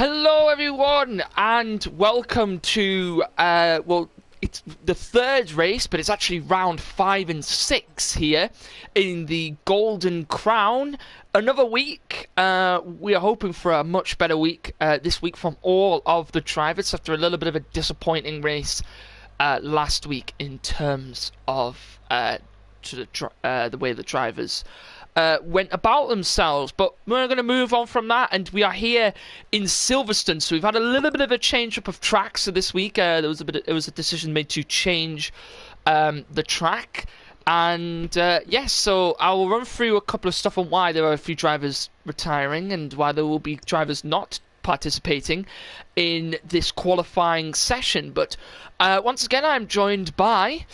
Hello everyone and welcome to, it's the third race, but it's actually round 5 and 6 here in the Golden Crown. Another week. We are hoping for a much better week this week from all of the drivers after a little bit of a disappointing race last week in terms of the way the drivers went about themselves. But we're going to move on from that, and we are here in Silverstone. So we've had a little bit of a change up of track. So this week there was a decision made to change the track, and yes, so I will run through a couple of stuff on why there are a few drivers retiring and why there will be drivers not participating in this qualifying session. But once again, I'm joined by...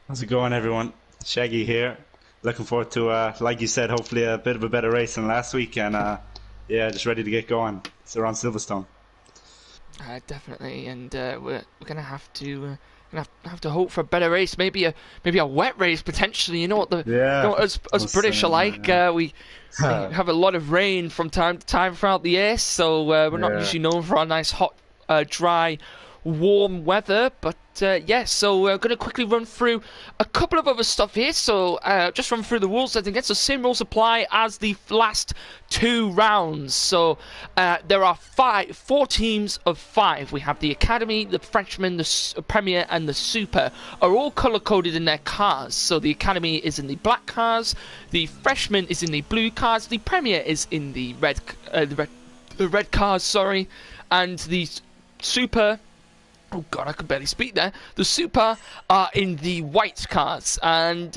How's it going, everyone? Shaggy here. Looking forward to, like you said, hopefully a bit of a better race than last week, and yeah, just ready to get going. It's around Silverstone. Definitely, and we're gonna have to hope for a better race, maybe a wet race potentially. You know what us British are like. We have a lot of rain from time to time throughout the year, so we're not usually known for our nice hot, dry, warm weather. But yes, so we're going to quickly run through a couple of other stuff here. So just run through the rules. I think it's the same rules apply as the last 2 rounds. So there are 4 teams of 5. We have the Academy, the Freshmen, the Premier and the Super are all color coded in their cars. So the Academy is in the black cars, the Freshman is in the blue cars, the Premier is in the red cars, sorry, and the Super... Oh god, I could barely speak there. The Super are in the white cars. And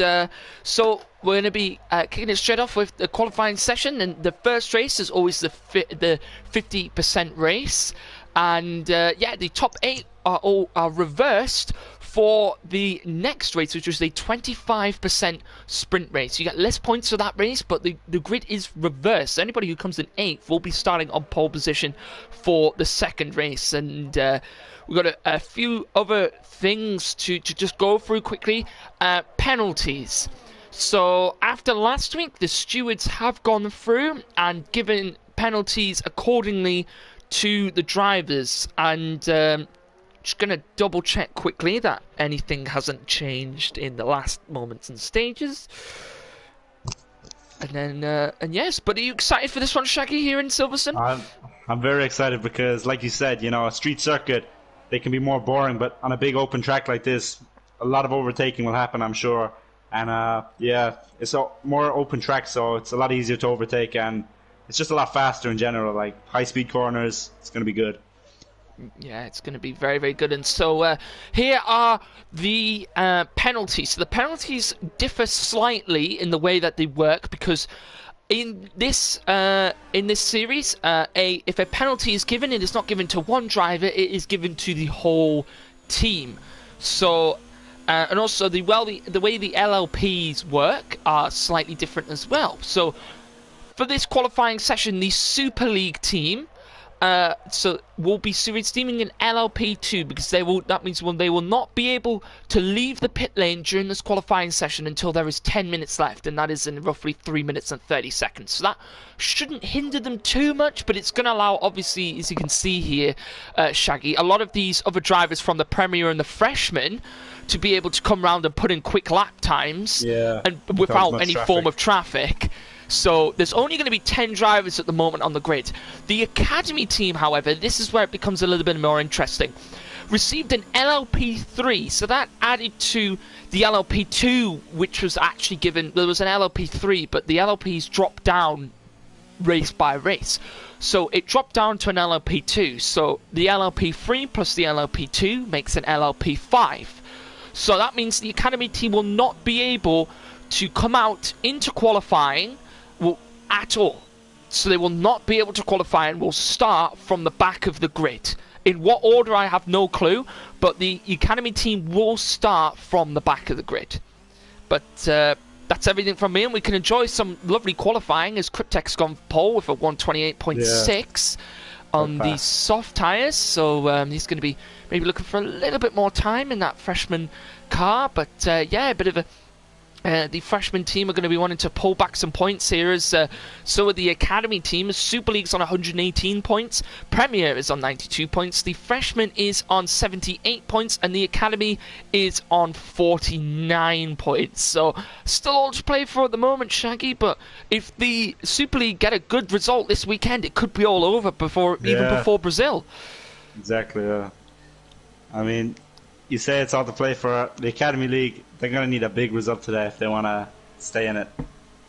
so we're going to be kicking it straight off with the qualifying session. And the first race is always the 50% race. And yeah, the top 8 are reversed for the next race, which was a 25% sprint race. You get less points for that race, but the grid is reversed. Anybody who comes in 8th will be starting on pole position for the second race. And we've got a few other things to just go through quickly. Penalties. So after last week, the stewards have gone through and given penalties accordingly to the drivers. And just going to double check quickly that anything hasn't changed in the last moments and stages. And then, and yes, but are you excited for this one, Shaggy, here in Silverstone? I'm very excited because, like you said, you know, a street circuit, they can be more boring, but on a big open track like this, a lot of overtaking will happen, I'm sure. And yeah, it's a more open track, so it's a lot easier to overtake, and it's just a lot faster in general. Like high-speed corners, it's going to be good. Yeah, it's going to be very, very good. And so here are the penalties. So the penalties differ slightly in the way that they work, because in this series, if a penalty is given, it is not given to one driver; it is given to the whole team. So, and also the way the LLPs work are slightly different as well. So, for this qualifying session, the Super League team. So we'll be series teaming in LLP2 because that means they will not be able to leave the pit lane during this qualifying session until there is 10 minutes left, and that is in roughly 3 minutes and 30 seconds. So that shouldn't hinder them too much, but it's going to allow, obviously, as you can see here, Shaggy, a lot of these other drivers from the Premier and the Freshmen to be able to come round and put in quick lap times and without any form of traffic. So there's only going to be 10 drivers at the moment on the grid. The Academy team, however, this is where it becomes a little bit more interesting, received an LLP3. So that added to the LLP2, which was actually given. There was an LLP3, but the LLPs dropped down race by race. So it dropped down to an LLP2. So the LLP3 plus the LLP2 makes an LLP5. So that means the Academy team will not be able to come out into qualifying at all. So they will not be able to qualify and will start from the back of the grid. In what order, I have no clue, but the Academy team will start from the back of the grid. But that's everything from me, and we can enjoy some lovely qualifying as Cryptek's gone pole with a 128.6 on the soft tyres. So he's going to be maybe looking for a little bit more time in that freshman car. But yeah, a bit of The freshman team are going to be wanting to pull back some points here, as so are the academy team. Super League's on 118 points, Premier is on 92 points, the freshman is on 78 points, and the academy is on 49 points. So still all to play for at the moment, Shaggy. But if the Super League get a good result this weekend, it could be all over even before Brazil. Exactly. I mean, you say it's all to play for the Academy League. They're going to need a big result today if they want to stay in it.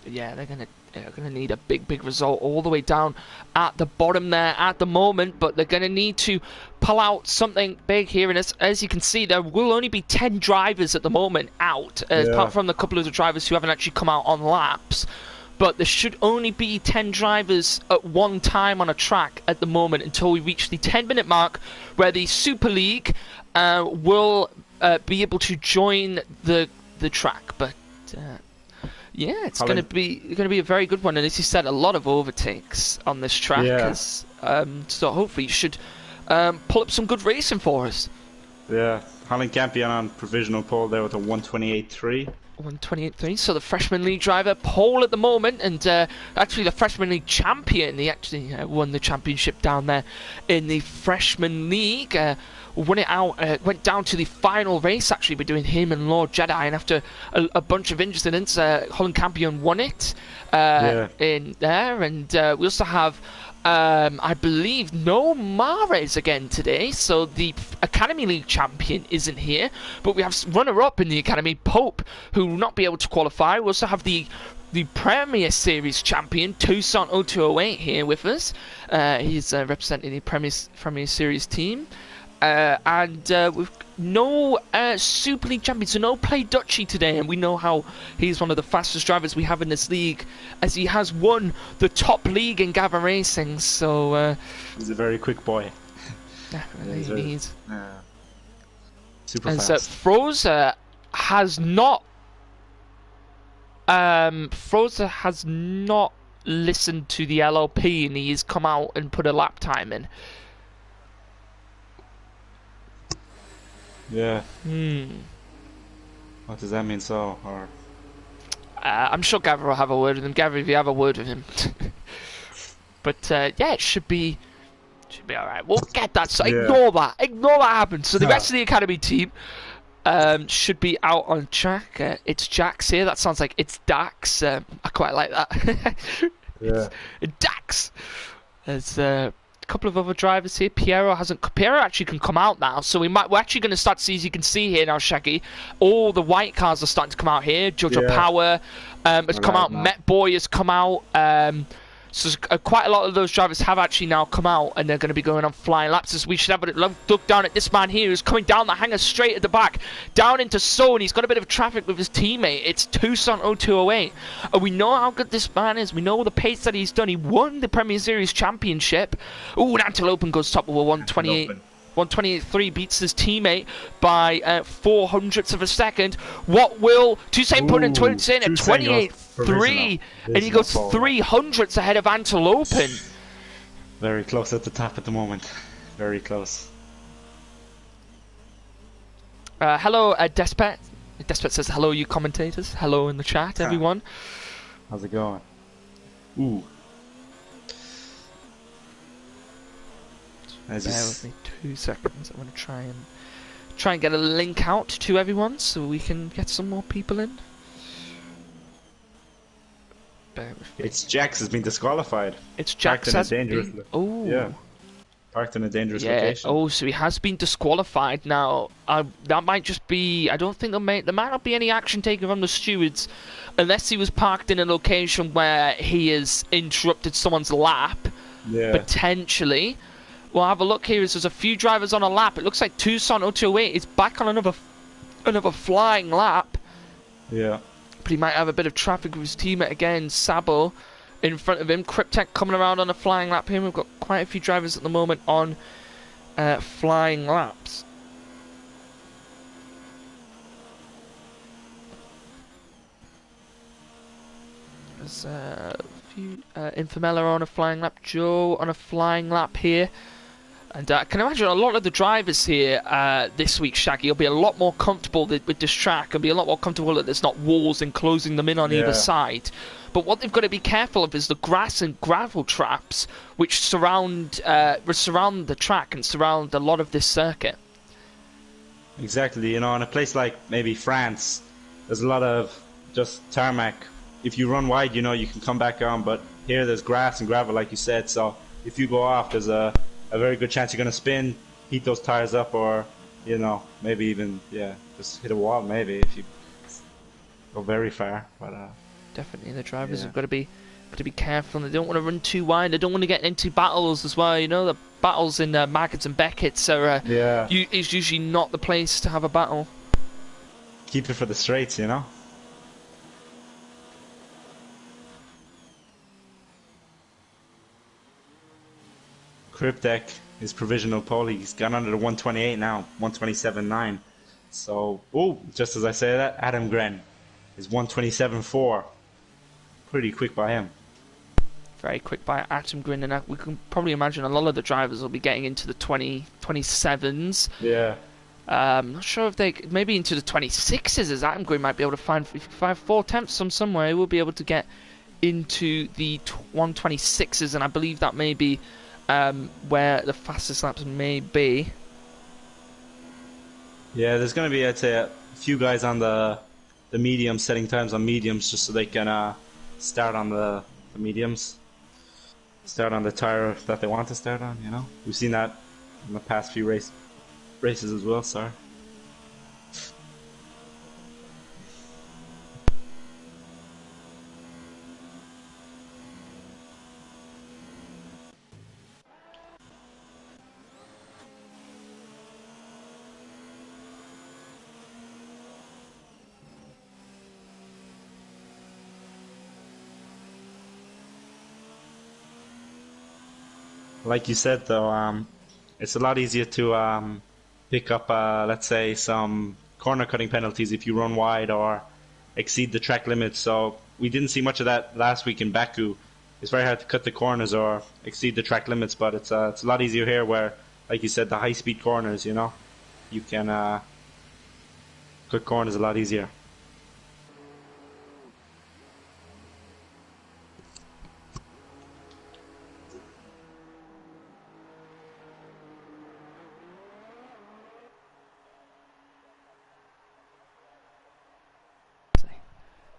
Yeah, they're gonna need a big result all the way down at the bottom there at the moment, but they're gonna need to pull out something big here. And as you can see, there will only be 10 drivers at the moment out, apart from the couple of the drivers who haven't actually come out on laps. But there should only be 10 drivers at one time on a track at the moment until we reach the 10-minute mark, where the Super League will be able to join the track. But yeah, it's going to be a very good one, and as you said, a lot of overtakes on this track. Yeah. So hopefully, you should pull up some good racing for us. Yeah, Holland Campion on provisional pole there with a 128.3. 128.3. So the freshman league driver pole at the moment, and actually the freshman league champion. He actually won the championship down there in the freshman league. Won it out. Went down to the final race actually between him and Lord Jedi, and after a bunch of incidents, Holland Campion won it in there. And we also have, I believe, no Mares again today, so the Academy League champion isn't here, but we have runner-up in the Academy, Pope, who will not be able to qualify. We also have the Premier Series champion, Tucson 0208, here with us. He's representing the Premier Series team. And with no Super League champion, so no Play Dutchy today, and we know how he's one of the fastest drivers we have in this league, as he has won the top league in Gavra Racing. So he's a very quick boy. Definitely, he's super and fast. So Froza has not listened to the LLP, and he's come out and put a lap time in. Yeah. What does that mean? So, or I'm sure Gavra will have a word with him. Gavra, if you have a word with him. But yeah, it should be all right. We'll get that. So ignore that. Ignore that happened. So the rest of the Academy team should be out on track. It's Jax here. That sounds like it's Dax. I quite like that. yeah. It's Dax. There's a couple of other drivers here. Piero actually can come out now, so we're actually going to start to see, as you can see here now, Shaggy, all the white cars are starting to come out here. Jojo Power has come out. Met Boy has come out. So quite a lot of those drivers have actually now come out, and they're going to be going on flying laps. As we should have a look down at this man here, who's coming down the hangar straight at the back, down into Seoul, and he's got a bit of traffic with his teammate. It's Tucson 0208. And we know how good this man is. We know the pace that he's done. He won the Premier Series Championship. Ooh, and Antelope goes top with a 128. 128.3, beats his teamate by 4 hundredths of a second. What will Toussaint put in twins in at 28.3, and he goes 3 hundredths ahead of Antelope. Very close at the top at the moment. Very close. Hello, Despot. Despot says hello, you commentators. Hello in the chat, everyone. How's it going? Ooh. Bear with me 2 seconds. I want to try and get a link out to everyone so we can get some more people in. Bear with me. It's Jax has been disqualified. It's Jax has been. Oh. Yeah. Parked in a dangerous location. Oh, so he has been disqualified now. That might just be. I don't think there might not be any action taken from the stewards, unless he was parked in a location where he has interrupted someone's lap. Yeah. Potentially. We'll have a look here. There's a few drivers on a lap. It looks like Tucson 0208 is back on another flying lap. Yeah. But he might have a bit of traffic with his teammate again. Sabo in front of him. Cryptek coming around on a flying lap here. We've got quite a few drivers at the moment on flying laps. There's a few Infamella on a flying lap. Joe on a flying lap here. And I can imagine a lot of the drivers here this week, Shaggy, will be a lot more comfortable with this track and be a lot more comfortable that there's not walls enclosing them in on either Yeah, side. But what they've got to be careful of is the grass and gravel traps which surround the track and surround a lot of this circuit. exactly. You know, in a place like maybe France, there's a lot of just tarmac. If you run wide, you know, you can come back on, but here there's grass and gravel, like you said. So if you go off, there's a very good chance you're going to spin, heat those tires up, or, you know, maybe even, yeah, just hit a wall, maybe, if you go very far. But, Definitely, the drivers yeah. have got to be careful. And they don't want to run too wide. They don't want to get into battles as well. You know, the battles in Maggots and Beckett's are Yeah, is usually not the place to have a battle. keep it for the straights, you know? Cryptek is provisional pole. He's gone under the 128 now, 127.9. So, oh, just as I say that, Adam Gren is 127.4. Pretty quick by him. Very quick by Atom Grin, and we can probably imagine a lot of the drivers will be getting into the 27s. Yeah. Not sure if they maybe into the 26s, as Atom Grin might be able to find 4 attempts from somewhere. He will be able to get into the 126s, and I believe that may be where the fastest laps may be. Yeah, there's going to be, I'd say, a few guys on the mediums, setting times on mediums, just so they can start on the mediums. Start on the tire that they want to start on, you know? We've seen that in the past few races as well, sorry. Like you said, though, it's a lot easier to pick up, let's say, some corner cutting penalties if you run wide or exceed the track limits. So we didn't see much of that last week in Baku. It's very hard to cut the corners or exceed the track limits, but it's a lot easier here where, like you said, the high speed corners, you know, you can cut corners a lot easier.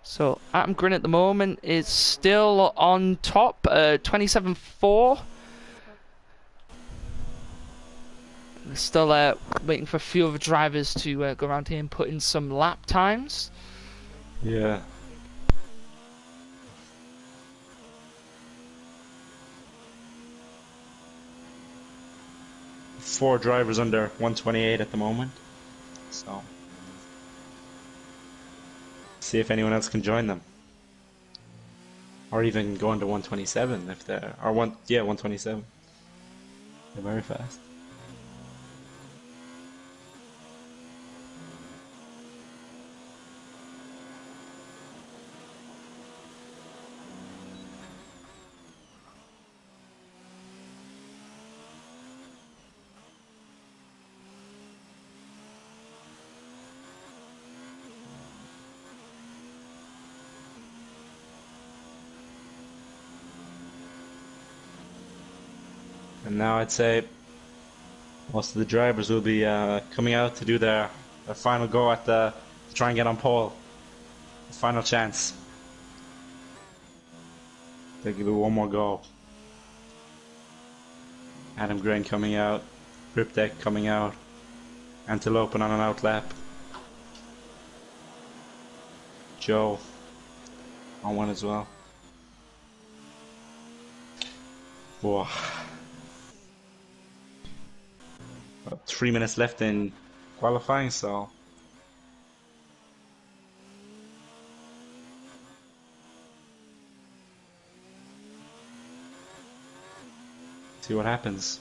So Atom Grin at the moment is still on top, 27.4. We're still waiting for a few other drivers to go around here and put in some lap times. Yeah. Four drivers under 128 at the moment. So, see if anyone else can join them. Or even go into 127 if they're, or 127. They're very fast. And now I'd say most of the drivers will be coming out to do their final go at to try and get on pole. Final chance. They give it one more go. Adam Grain coming out. Ripdeck coming out. Antelope on an out lap. Joe on one as well. Whoa. About 3 minutes left in qualifying, so see what happens.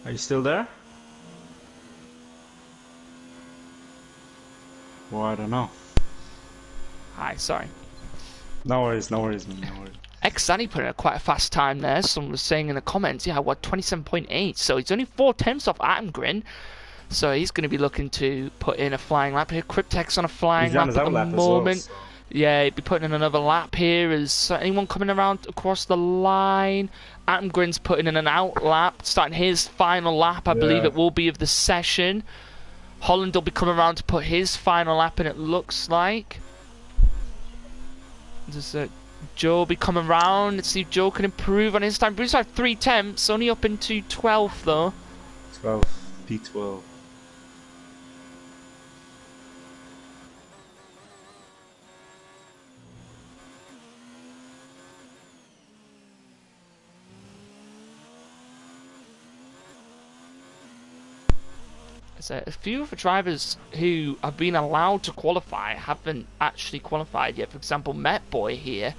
Are you still there? Well, I don't know. Hi, sorry. No worries, no worries, man, no worries. Xani put in quite a fast time there. Someone was saying in the comments, yeah, what, 27.8. So he's only 4 tenths off Atengrin. So he's going to be looking to put in a flying lap here. Cryptek's on a flying lap at the moment. Well, so. Yeah, he'd be putting in another lap here. Is anyone coming around across the line? Atengrin's putting in an out lap, starting his final lap, I believe it will be, of the session. Holland will be coming around to put his final lap in, it looks like. Does Joe will be coming around? Let's see if Joe can improve on his time. Bruce had 3 temps, only up into 12th though. 12, P12. So a few of the drivers who have been allowed to qualify haven't actually qualified yet. For example, Met Boy here,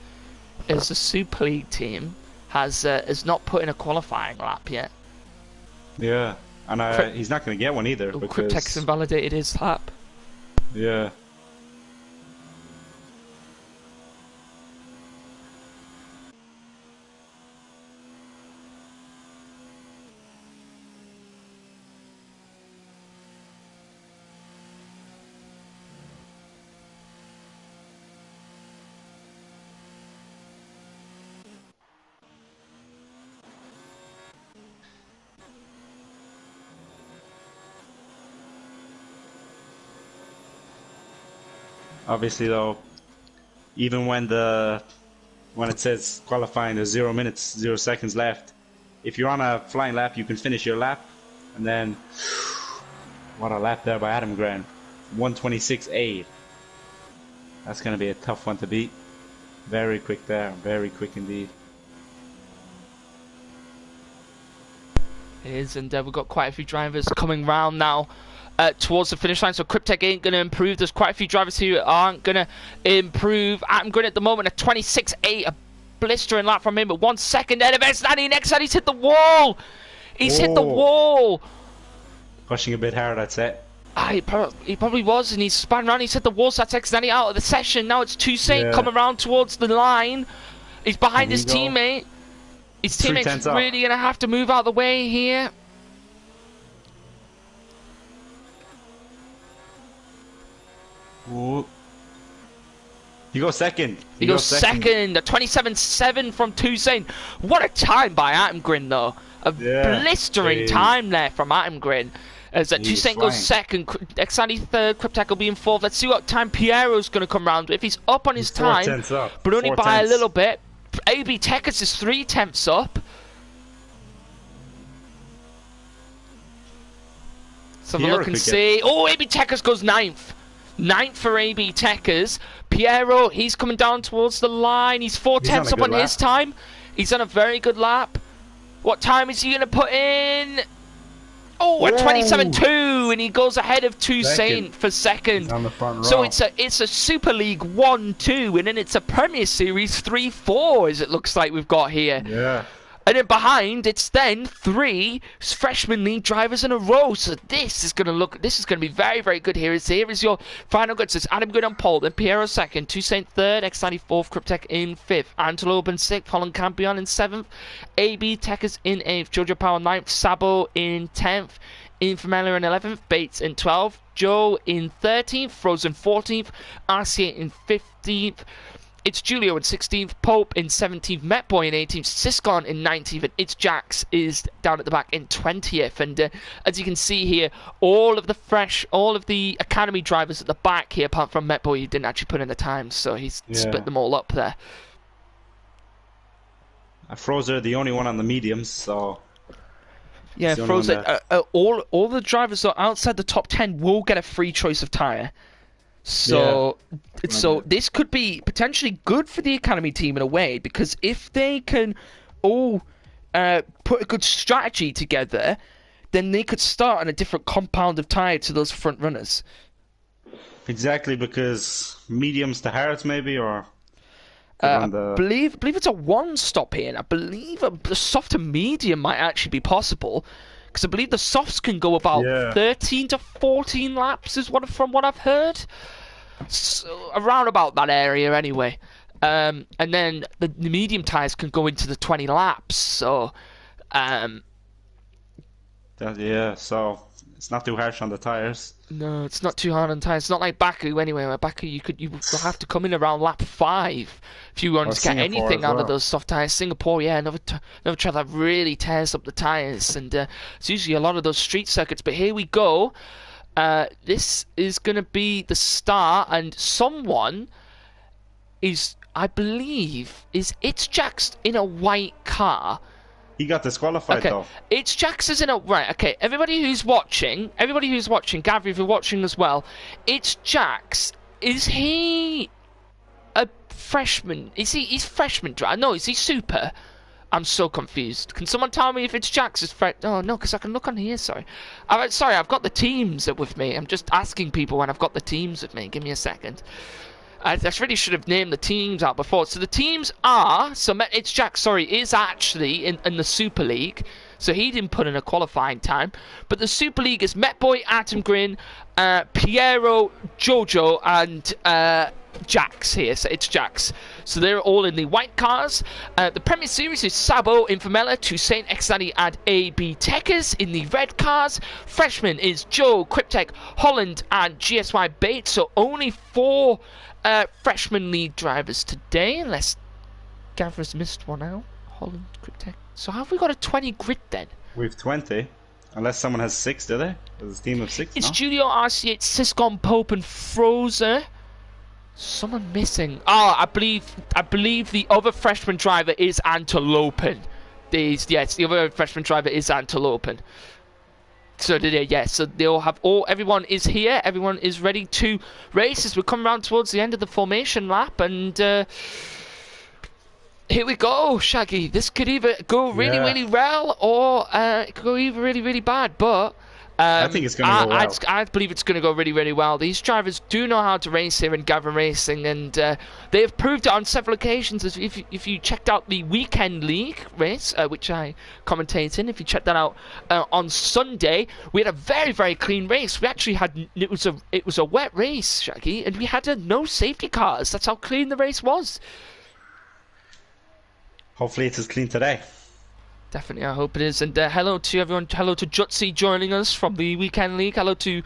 as the Super League team, has not put in a qualifying lap yet. Yeah, and he's not going to get one either. Because... Cryptek's invalidated his lap. Yeah. Obviously, though, even when it says qualifying, there's 0 minutes, 0 seconds left. If you're on a flying lap, you can finish your lap, and then what a lap there by Atengrin, 1:26.8. That's going to be a tough one to beat. Very quick there, very quick indeed. It is, and we've got quite a few drivers coming round now. Towards the finish line, so Cryptek ain't going to improve. There's quite a few drivers who aren't going to improve. Atengrin at the moment, a 26.8, a blistering lap from him, but 1 second ahead of Xani. Next time he's hit the wall. He's hit the wall. Pushing a bit hard, I'd say. He probably was, and he's spun around. He's hit the wall, so that's Xani out of the session. Now it's Toussaint coming around towards the line. He's behind his teammate. His teammate's really going to have to move out of the way here. Ooh. You go second. He goes second. A 27.7 from Toussaint. What a time by Atengrin, though. A blistering time there from Atengrin. As Toussaint goes second, Xani third, Cryptek will be in fourth. Let's see what time Piero's going to come round. If he's up on his time, but only by a little bit. AB Tekers is 3 tenths up. Let's have a look and see. Oh, AB Tekers goes 9th. 9th for AB Tekers. Piero, he's coming down towards the line. He's 4 tenths up on his time. He's on a very good lap. What time is he going to put in? Oh, a 27.2, and he goes ahead of Toussaint for second. He's on the front row. So it's a Super League 1-2, and then it's a Premier Series 3-4, as it looks like we've got here. Yeah. And then behind, it's then 3 freshman league drivers in a row. So this is going to be very, very good here. Here is your final goods. It's Atengrin on pole, then Piero second, Toussaint third, Xani fourth, Cryptek in fifth, Antelope in sixth, Holland Campion in seventh, AB Tekers in eighth, Jojo Power ninth, Sabo in 10th, Infamela in 11th, Bates in 12th, Joe in 13th, Frozen 14th, RCA in 15th. It's Julio in 16th, Pope in 17th, Metboy in 18th, Siscon in 19th, and It's Jax is down at the back in 20th. And as you can see here, all of the academy drivers at the back here, apart from Metboy, he didn't actually put in the times, so he's split them all up there. Frozer, the only one on the mediums, so... Yeah, Frozer, all the drivers that are outside the top 10 will get a free choice of tyre. So this could be potentially good for the academy team in a way, because if they can all put a good strategy together, then they could start on a different compound of tyre to those front runners. Exactly, because mediums to hards maybe, or... I believe it's a one stop here, and I believe a soft to medium might actually be possible. Because I believe the softs can go about Yeah. 13 to 14 laps, from what I've heard. So, around about that area, anyway. And then the medium tyres can go into the 20 laps. So, Yeah, so it's not too harsh on the tires. no, it's not too hard on tyres. It's not like Baku anyway. Where Baku, you will have to come in around lap 5 if you want Or to get Singapore anything as out of well. those soft tyres. Singapore, yeah, another track that really tears up the tyres, and it's usually a lot of those street circuits. But here we go. This is going to be the start, and someone is, I believe, it's Jax in a white car. He got disqualified Okay, though. it's Jax is in a right. Okay, everybody who's watching, Gavra, if you're watching as well, it's Jax. Is he a freshman? He's freshman driver? No, is he super? I'm so confused. Can someone tell me if it's Jax's friend? Oh no, because I can look on here. Sorry, I've got the teams with me. I'm just asking people when I've got the teams with me. Give me a second. I really should have named the teams out before. So the teams are... So it's Jax, sorry, is actually in the Super League. So he didn't put in a qualifying time. But the Super League is Metboy, Atom Grin, Piero, Jojo, and Jax here. So it's Jax. So they're all in the white cars. The Premier Series is Sabo, Infamela, Toussaint, Xnadi, and AB Techers in the red cars. Freshman is Joe, Cryptek, Holland, and GSY Bates. So only 4... freshman lead drivers today, unless Gavra's missed one out. Holland, Cryptek. So have we got a 20 grid then? We've 20. Unless someone has 6, do they? There's a team of 6 It's now? Julio, RC8, Siscon, Pope, and Frozer. Someone missing. Oh, I believe the other freshman driver is Antelopen. Yes, the other freshman driver is Antelopen. So so they'll have everyone is here, everyone is ready to race as we come around towards the end of the formation lap, and here we go, Shaggy. This could either go really, really well, or it could go either really, really bad, but I think it's going to go well. I believe it's going to go really, really well. These drivers do know how to race here in Gavra Racing, and they have proved it on several occasions. If you checked out the weekend league race, which I commentated in, if you checked that out on Sunday, we had a very, very clean race. We actually had it was a wet race, Shaggy, and we had no safety cars. That's how clean the race was. Hopefully it's as clean today. Definitely, I hope it is. And hello to everyone. Hello to Jutsi joining us from the Weekend League. Hello to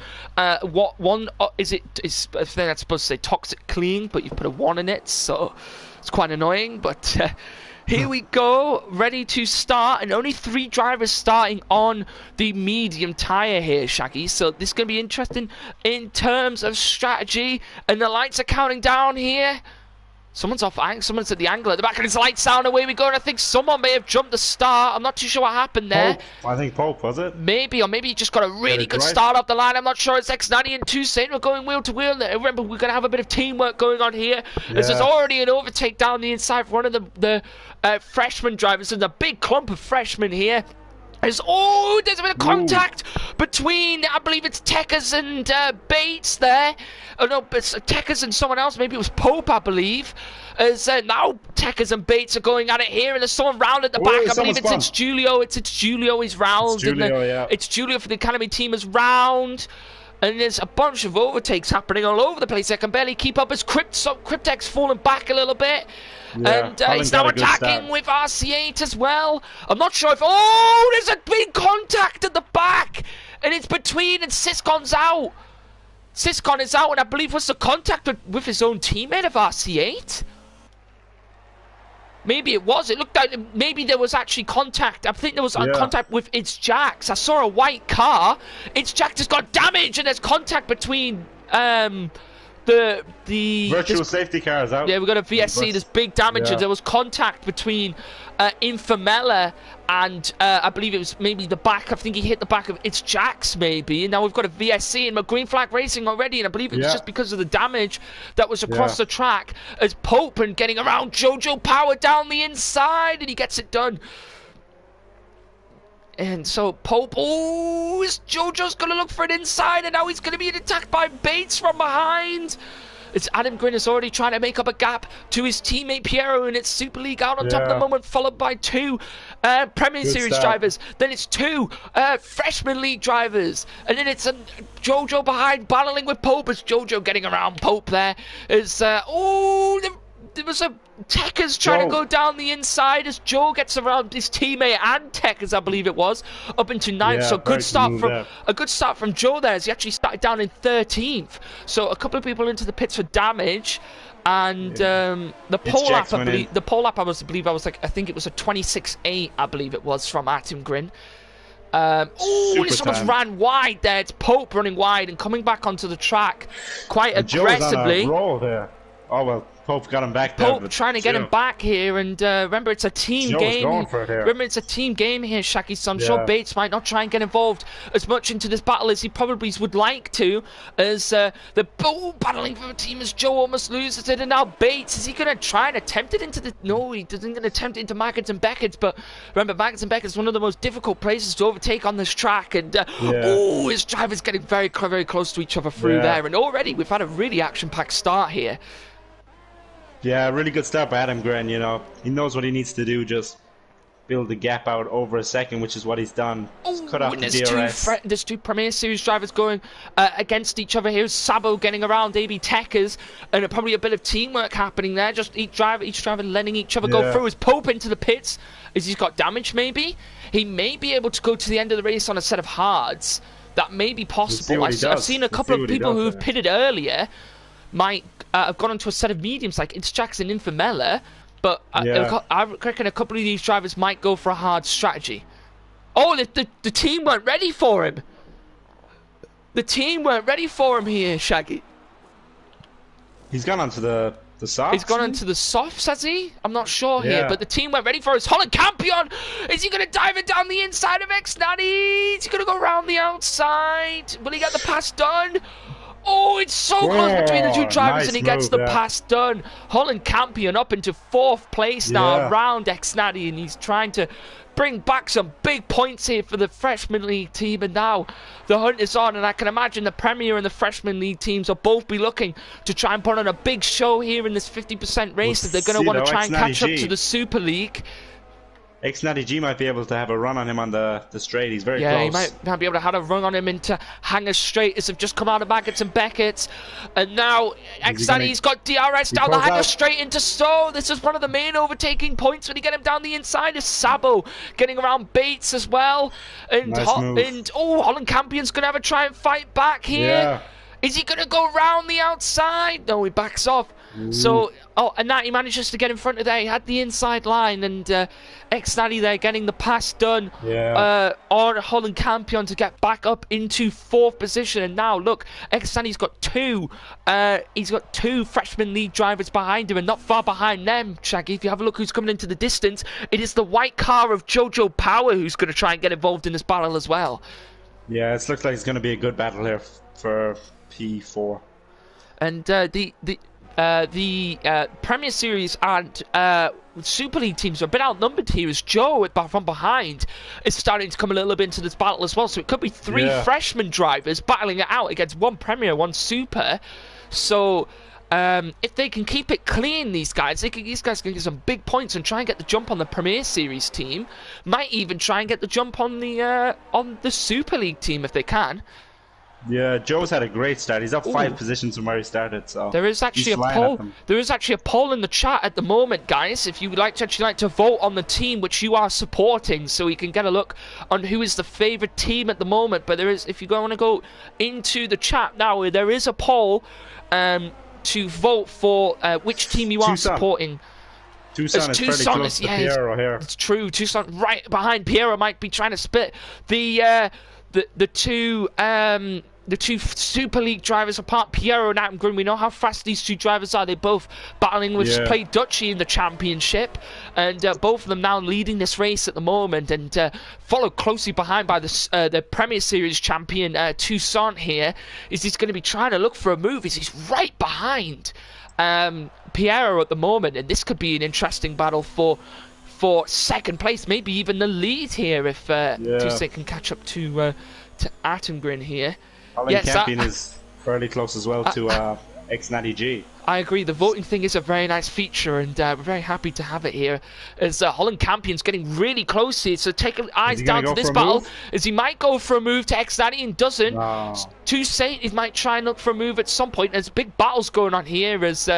what one is it? Is I think that's supposed to say Toxic Clean, but you put a 1 in it, so it's quite annoying. But here we go, ready to start, and only 3 drivers starting on the medium tyre here, Shaggy. So this is going to be interesting in terms of strategy, and the lights are counting down here. Someone's someone's at the angle at the back, and it's lights down, away we go, and I think someone may have jumped the start. I'm not too sure what happened there. Pope. I think Pope, was it? Maybe, or maybe he just got a really good start off the line. I'm not sure. It's X90 and Toussaint. We're going wheel to wheel. Remember, we're going to have a bit of teamwork going on here. Yeah. As there's already an overtake down the inside for one of the freshman drivers. There's a big clump of freshmen here. There's a bit of contact between, I believe it's Techers and Bates there. Oh no, it's Techers and someone else. Maybe it was Pope, I believe. As now Techers and Bates are going at it here, and there's someone round at the back. I believe it's Julio. It's Julio is round. It's Julio, yeah. It's Julio for the Academy team is round. And there's a bunch of overtakes happening all over the place. I can barely keep up as Cryptek's falling back a little bit. Yeah, and he's now attacking with RC8 as well. I'm not sure if... Oh, there's a big contact at the back. And it's between, and Siscon's out. Siscon is out, and I believe was the contact with his own teammate of RC8. Maybe it was. It looked like maybe there was actually contact. I think there was contact with It's Jax. I saw a white car. It's Jax has got damage, and there's contact between the virtual safety cars out. Yeah, we got a VSC. There's big damage, and there was contact between Infamela and I believe it was maybe the back. I think he hit the back of It's Jax maybe, and now we've got a VSC and Green Flag Racing already, and I believe it was just because of the damage that was across the track as Pope and getting around Jojo Power down the inside, and he gets it done. And so Pope, Jojo's going to look for an inside, and now he's going to be attacked by Bates from behind. It's Adam Grin is already trying to make up a gap to his teammate Piero, and it's Super League out on top at the moment, followed by 2 Premier Series drivers. Then it's 2 Freshman League drivers, and then it's Jojo behind, battling with Pope. As Jojo getting around Pope there. There was a Tekker's trying to go down the inside as Joe gets around his teammate and Tekker's, I believe it was, up into 9th. So a good start from Joe there, as he actually started down in 13th. So a couple of people into the pits for damage, and the pole lap, I think it was a 26.8, I believe it was, from Atom Grin. This almost ran wide there. It's Pope running wide and coming back onto the track quite aggressively. Joe's on a roll there. Oh well, Pope got him back there. Pope trying to get him back here, and remember, it's a team game. Remember, it's a team game here, Shaggy, so I'm sure Bates might not try and get involved as much into this battle as he probably would like to, as the battling for a team as Joe almost loses it, and now Bates, is he going to try and attempt it into the... No, he doesn't going to attempt it into Maggins and Beckett, but remember, Maggins and Beckett is one of the most difficult places to overtake on this track, and his driver's getting very, very close to each other through there, and already we've had a really action-packed start here. Yeah, really good start by Adam Grin, you know. He knows what he needs to do, just build the gap out over a second, which is what he's done. Cut off the DRS. There's 2 Premier Series drivers going against each other here. Sabo getting around AB Tekker's, and probably a bit of teamwork happening there. Just each driver letting each other go through. As Pope into the pits, as he's got damage maybe. He may be able to go to the end of the race on a set of hards. That may be possible. I've seen a couple of people who have pitted earlier might have gone onto a set of mediums like Interjacks and Infamella, but I reckon a couple of these drivers might go for a hard strategy. Oh, the team weren't ready for him. The team weren't ready for him here, Shaggy. He's gone onto the softs. He's gone onto the softs, has he? I'm not sure here, but the team weren't ready for his Holland Campion. Is he going to dive it down the inside of X-Natty? Is he going to go around the outside? Will he get the pass done? Oh, it's so close between the 2 drivers, and he gets the pass done. Holland Campion up into 4th place now around X-Natty, and he's trying to bring back some big points here for the Freshman League team, and now the hunt is on, and I can imagine the Premier and the Freshman League teams will both be looking to try and put on a big show here in this 50% race, that they're going to want to try and catch up to the Super League. X-Natty G might be able to have a run on him on the straight. He's very close. Yeah, he might be able to have a run on him into Hanger Straight, as they've just come out of Maggotts and Beckett. And now X-Natty's got DRS down the Hanger Straight into Stowe. This is one of the main overtaking points when he get him down the inside. Is Sabo getting around Bates as well. And, Holland Campion's going to have a try and fight back here. Yeah. Is he going to go round the outside? No, he backs off. So, and Natty manages to get in front of there. He had the inside line, and X-Natty there getting the pass done on Holland Campion to get back up into 4th position. And now, look, X-Natty's got 2. He's got 2 Freshman League drivers behind him, and not far behind them, Shaggy. If you have a look who's coming into the distance, it is the white car of Jojo Power who's going to try and get involved in this battle as well. Yeah, it looks like it's going to be a good battle here for P4. And the Premier Series and Super League teams are a bit outnumbered here, as Joe from behind is starting to come a little bit into this battle as well. So it could be 3 freshman drivers battling it out against 1 Premier, 1 Super. So if they can keep it clean, these guys can get some big points and try and get the jump on the Premier Series team. Might even try and get the jump on the Super League team if they can. Yeah, Joe's had a great start. He's up 5 positions from where he started. So there is actually a poll. There is actually a poll in the chat at the moment, guys. If you would like to vote on the team which you are supporting, so we can get a look on who is the favourite team at the moment. But there is, if you want to go into the chat now, there is a poll to vote for which team you are supporting. Tucson is fairly close to Piero here. It's true. Tucson right behind Piero might be trying to split the two Super League drivers apart, Piero and Adam Grin. We know how fast these 2 drivers are. They're both battling with Play Dutchy in the championship, and both of them now leading this race at the moment, and followed closely behind by the Premier Series champion Tucson here. He's going to be trying to look for a move. He's right behind Piero at the moment, and this could be an interesting battle for 2nd place, maybe even the lead here if Tuesday can catch up to Atengrin here. Holland Campion is fairly close as well to X90 G. I agree. The voting thing is a very nice feature, and we're very happy to have it here. As Holland Campion's getting really close here, so take eyes down to this battle. As he might go for a move to X90 and doesn't. No. Toussaint, he might try and look for a move at some point. There's big battles going on here as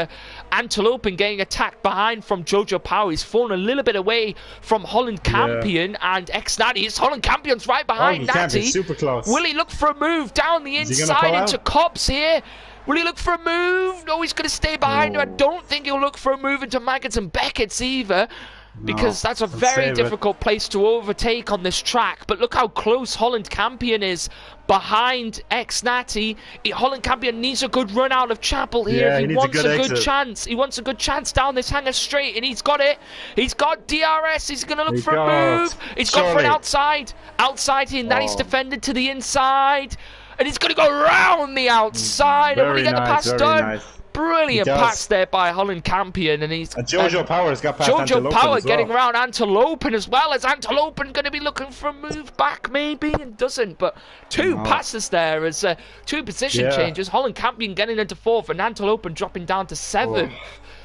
Antelope getting attacked behind from Jojo Power. He's fallen a little bit away from Holland Campion and X90. It's Holland Campion's right behind Natty. Super close. Will he look for a move down the inside into Cobbs here? Will he look for a move? No, he's going to stay behind him. I don't think he'll look for a move into Maggots and Beckett's either, because that's a very difficult place to overtake on this track. But look how close Holland Campion is behind X-Natty. Holland Campion needs a good run out of Chapel here. Yeah, he wants a good chance. He wants a good chance down this hangar straight, and he's got it. He's got DRS. He's going to look for a move. He's gone for an outside. Outside here. Natty's defended to the inside. And he's going to go around the outside. And will he get the pass done? Nice. Brilliant pass there by Holland Campion. And he's Jojo Power's got past Jojo Power as well. getting around Antelope as well. As Antelope going to be looking for a move back maybe and doesn't. But two passes there as two position changes. Holland Campion getting into 4th and Antelope dropping down to 7th.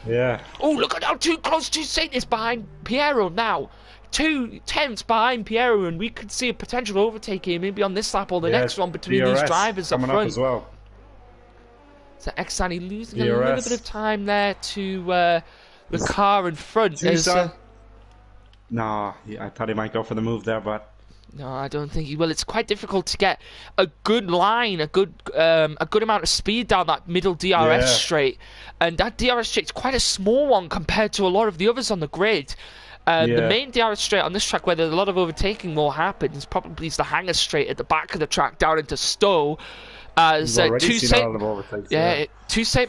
Yeah. Oh, look at how too close Toussaint is behind Piero now. 2 tenths behind Piero, and we could see a potential overtake here, maybe on this lap or the next one between these drivers up front. Up as well. So X-Sandy losing a little bit of time there to the car in front. No, I thought he might go for the move there, but no, I don't think he will. It's quite difficult to get a good line, a good amount of speed down that middle DRS straight, and that DRS straight is quite a small one compared to a lot of the others on the grid. The main DRS straight on this track where there's a lot of overtaking will happen is probably the hangar straight at the back of the track down into Stowe. As Toussaint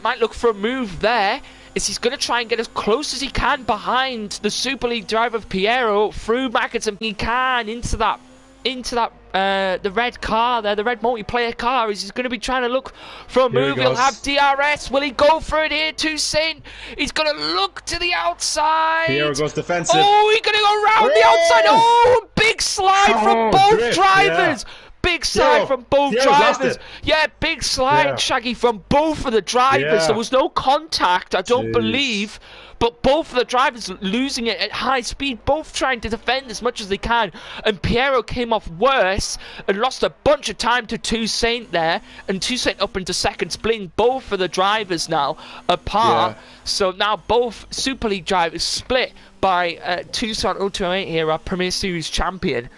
might look for a move there. Is he's going to try and get as close as he can behind the Super League driver of Piero through Maggots, and he can into that the red car there, the red multiplayer car. He's going to be trying to look for a move. He'll have DRS. Will he go for it here? Toussaint. He's going to look to the outside. Piero goes defensive. Oh, he's going to go around the outside. Oh, a big slide from both drivers. Yeah. Big slide from both drivers. Yeah, big slide, Shaggy, from both of the drivers. There was no contact, I don't believe. But both of the drivers losing it at high speed, both trying to defend as much as they can. And Piero came off worse and lost a bunch of time to Toussaint there. And Toussaint up into 2nd, splitting both of the drivers now apart. So now both Super League drivers split by Toussaint 028 here, our Premier Series champion.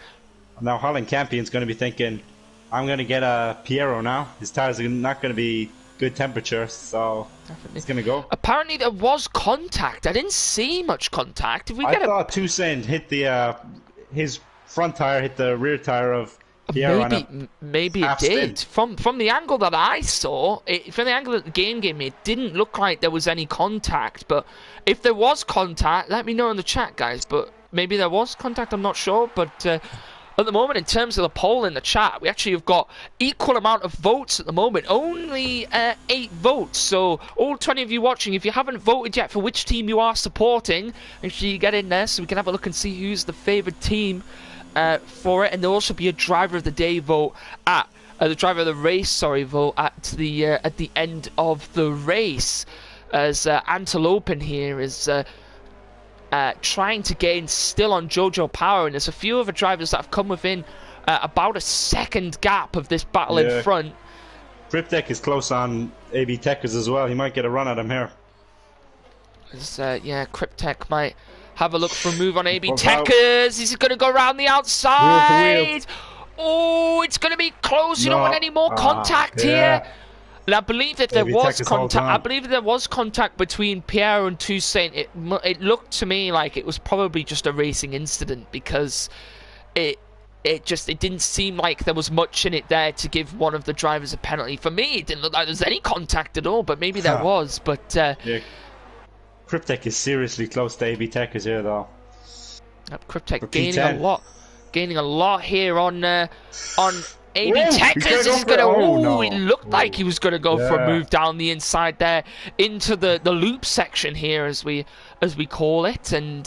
Now Holland Campion's going to be thinking, I'm going to get a Piero now. His tires are not going to be good temperature, so it's going to go. Apparently there was contact. I didn't see much contact. I thought Toussaint hit the his front tire hit the rear tire of Piero. Maybe it did. From the angle that I saw, from the angle that the game gave me, it didn't look like there was any contact. But if there was contact, let me know in the chat, guys. But maybe there was contact, I'm not sure. But at the moment, in terms of the poll in the chat, we actually have got equal amount of votes at the moment. Only 8 votes. So all 20 of you watching, if you haven't voted yet for which team you are supporting, make sure you get in there so we can have a look and see who's the favoured team for it. And there'll also be a driver of the day vote at the driver of the race, vote at the end of the race. As Antelope in here is trying to gain still on Jojo Power, and there's a few other drivers that have come within about a 2nd gap of this battle in front. Cryptek is close on AB Techers as well. He might get a run at him here. Cryptek might have a look for a move on AB Techers. He's going to go around the outside. Oh, it's going to be close. You don't want any more contact here. And I believe that there was contact. I believe that there was contact between Piero and Toussaint. It looked to me like it was probably just a racing incident, because it didn't seem like there was much in it there to give one of the drivers a penalty. For me, it didn't look like there was any contact at all, but maybe there was. But Cryptek is seriously close to AB Techers here, though. Cryptek gaining a lot here on AB Techers is going to... It looked like he was going to go for a move down the inside there into the loop section here, as we call it. And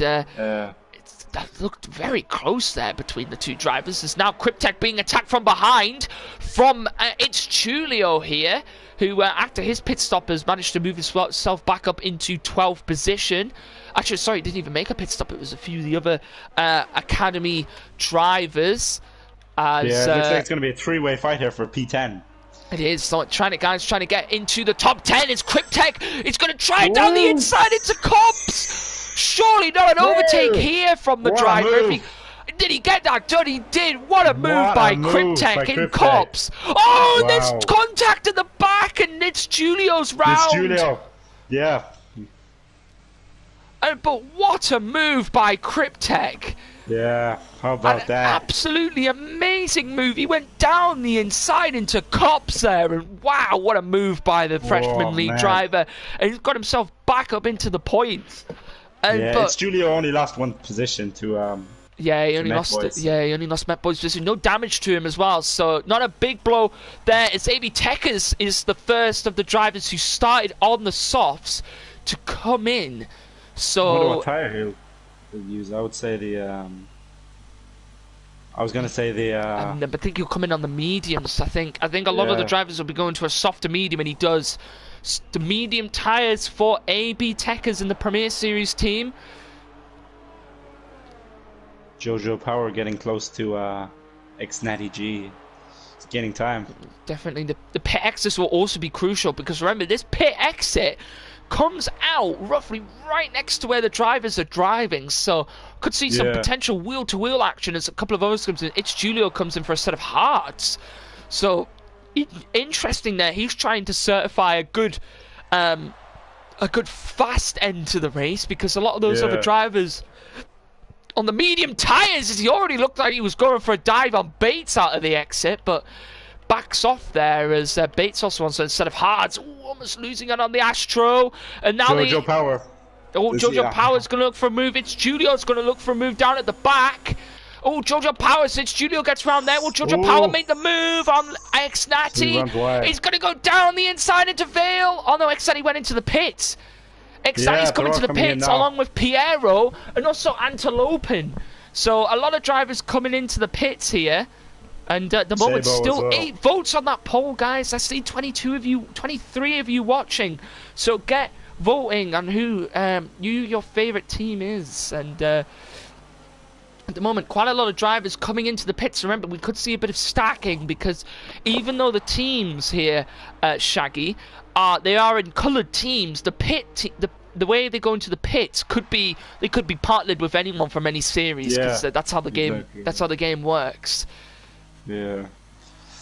that looked very close there between the two drivers. There's now Cryptek being attacked from behind from it's Julio here, who after his pit stop has managed to move himself back up into 12th position. Actually, sorry, he didn't even make a pit stop. It was a few of the other academy drivers. As, yeah, it looks like it's going to be a three-way fight here for P10. It is. So trying to get into the top 10. It's Cryptek. It's going to try it down the inside into Cobbs. Surely not an overtake here from the driver. Did he get that done? He did. What a move by Cryptek in Cobbs. Oh, wow. There's contact at the back, and it's Julio's round. It's Julio. Yeah. But what a move by Cryptek. Yeah, how about that? Absolutely amazing move. He went down the inside into Cobbs there, and wow, what a move by the freshman league driver. And he's got himself back up into the points. And, yeah, it's Julio only lost one position to yeah, he only lost it. Yeah, he only lost Met Boy's position. No damage to him as well, so not a big blow there. It's AB Tekers is the first of the drivers who started on the softs to come in. So I wonder what tire he'll use. I would say the I was gonna say the I think he'll come in on the mediums. I think a lot of the drivers will be going to a softer medium, and he does. The medium tires for AB Tekers in the Premier Series team. Jojo Power getting close to X-Natty G. It's gaining time. Definitely. The pit exits will also be crucial, because remember, this pit exit comes out roughly right next to where the drivers are driving, so could see some potential wheel-to-wheel action as a couple of others comes in. It's Julio comes in for a set of hards. So interesting there. He's trying to certify a good fast end to the race, because a lot of those other drivers on the medium tires, he already looked like he was going for a dive on Bates out of the exit, but backs off there as Bates also wants a set of hards. Ooh, almost losing it on the Astro, and now Jojo Power. Oh, Jojo Power's going to look for a move. It's Julio's going to look for a move down at the back. Oh, Jojo Power, since Julio gets around there, will Jojo Power make the move on X-Natty? He's going to go down the inside into Vale. Oh no, X-Natty went into the pits. X-Natty's coming to the pits along with Piero and also Antelopin. So a lot of drivers coming into the pits here. And at the moment, still 8 votes on that poll, guys. I see 23 of you watching. So get voting on who your favourite team is. And at the moment, quite a lot of drivers coming into the pits. Remember, we could see a bit of stacking, because even though the teams here, Shaggy, they are in coloured teams, the way they go into the pits could be partnered with anyone from any series, because that's how the game works. Yeah.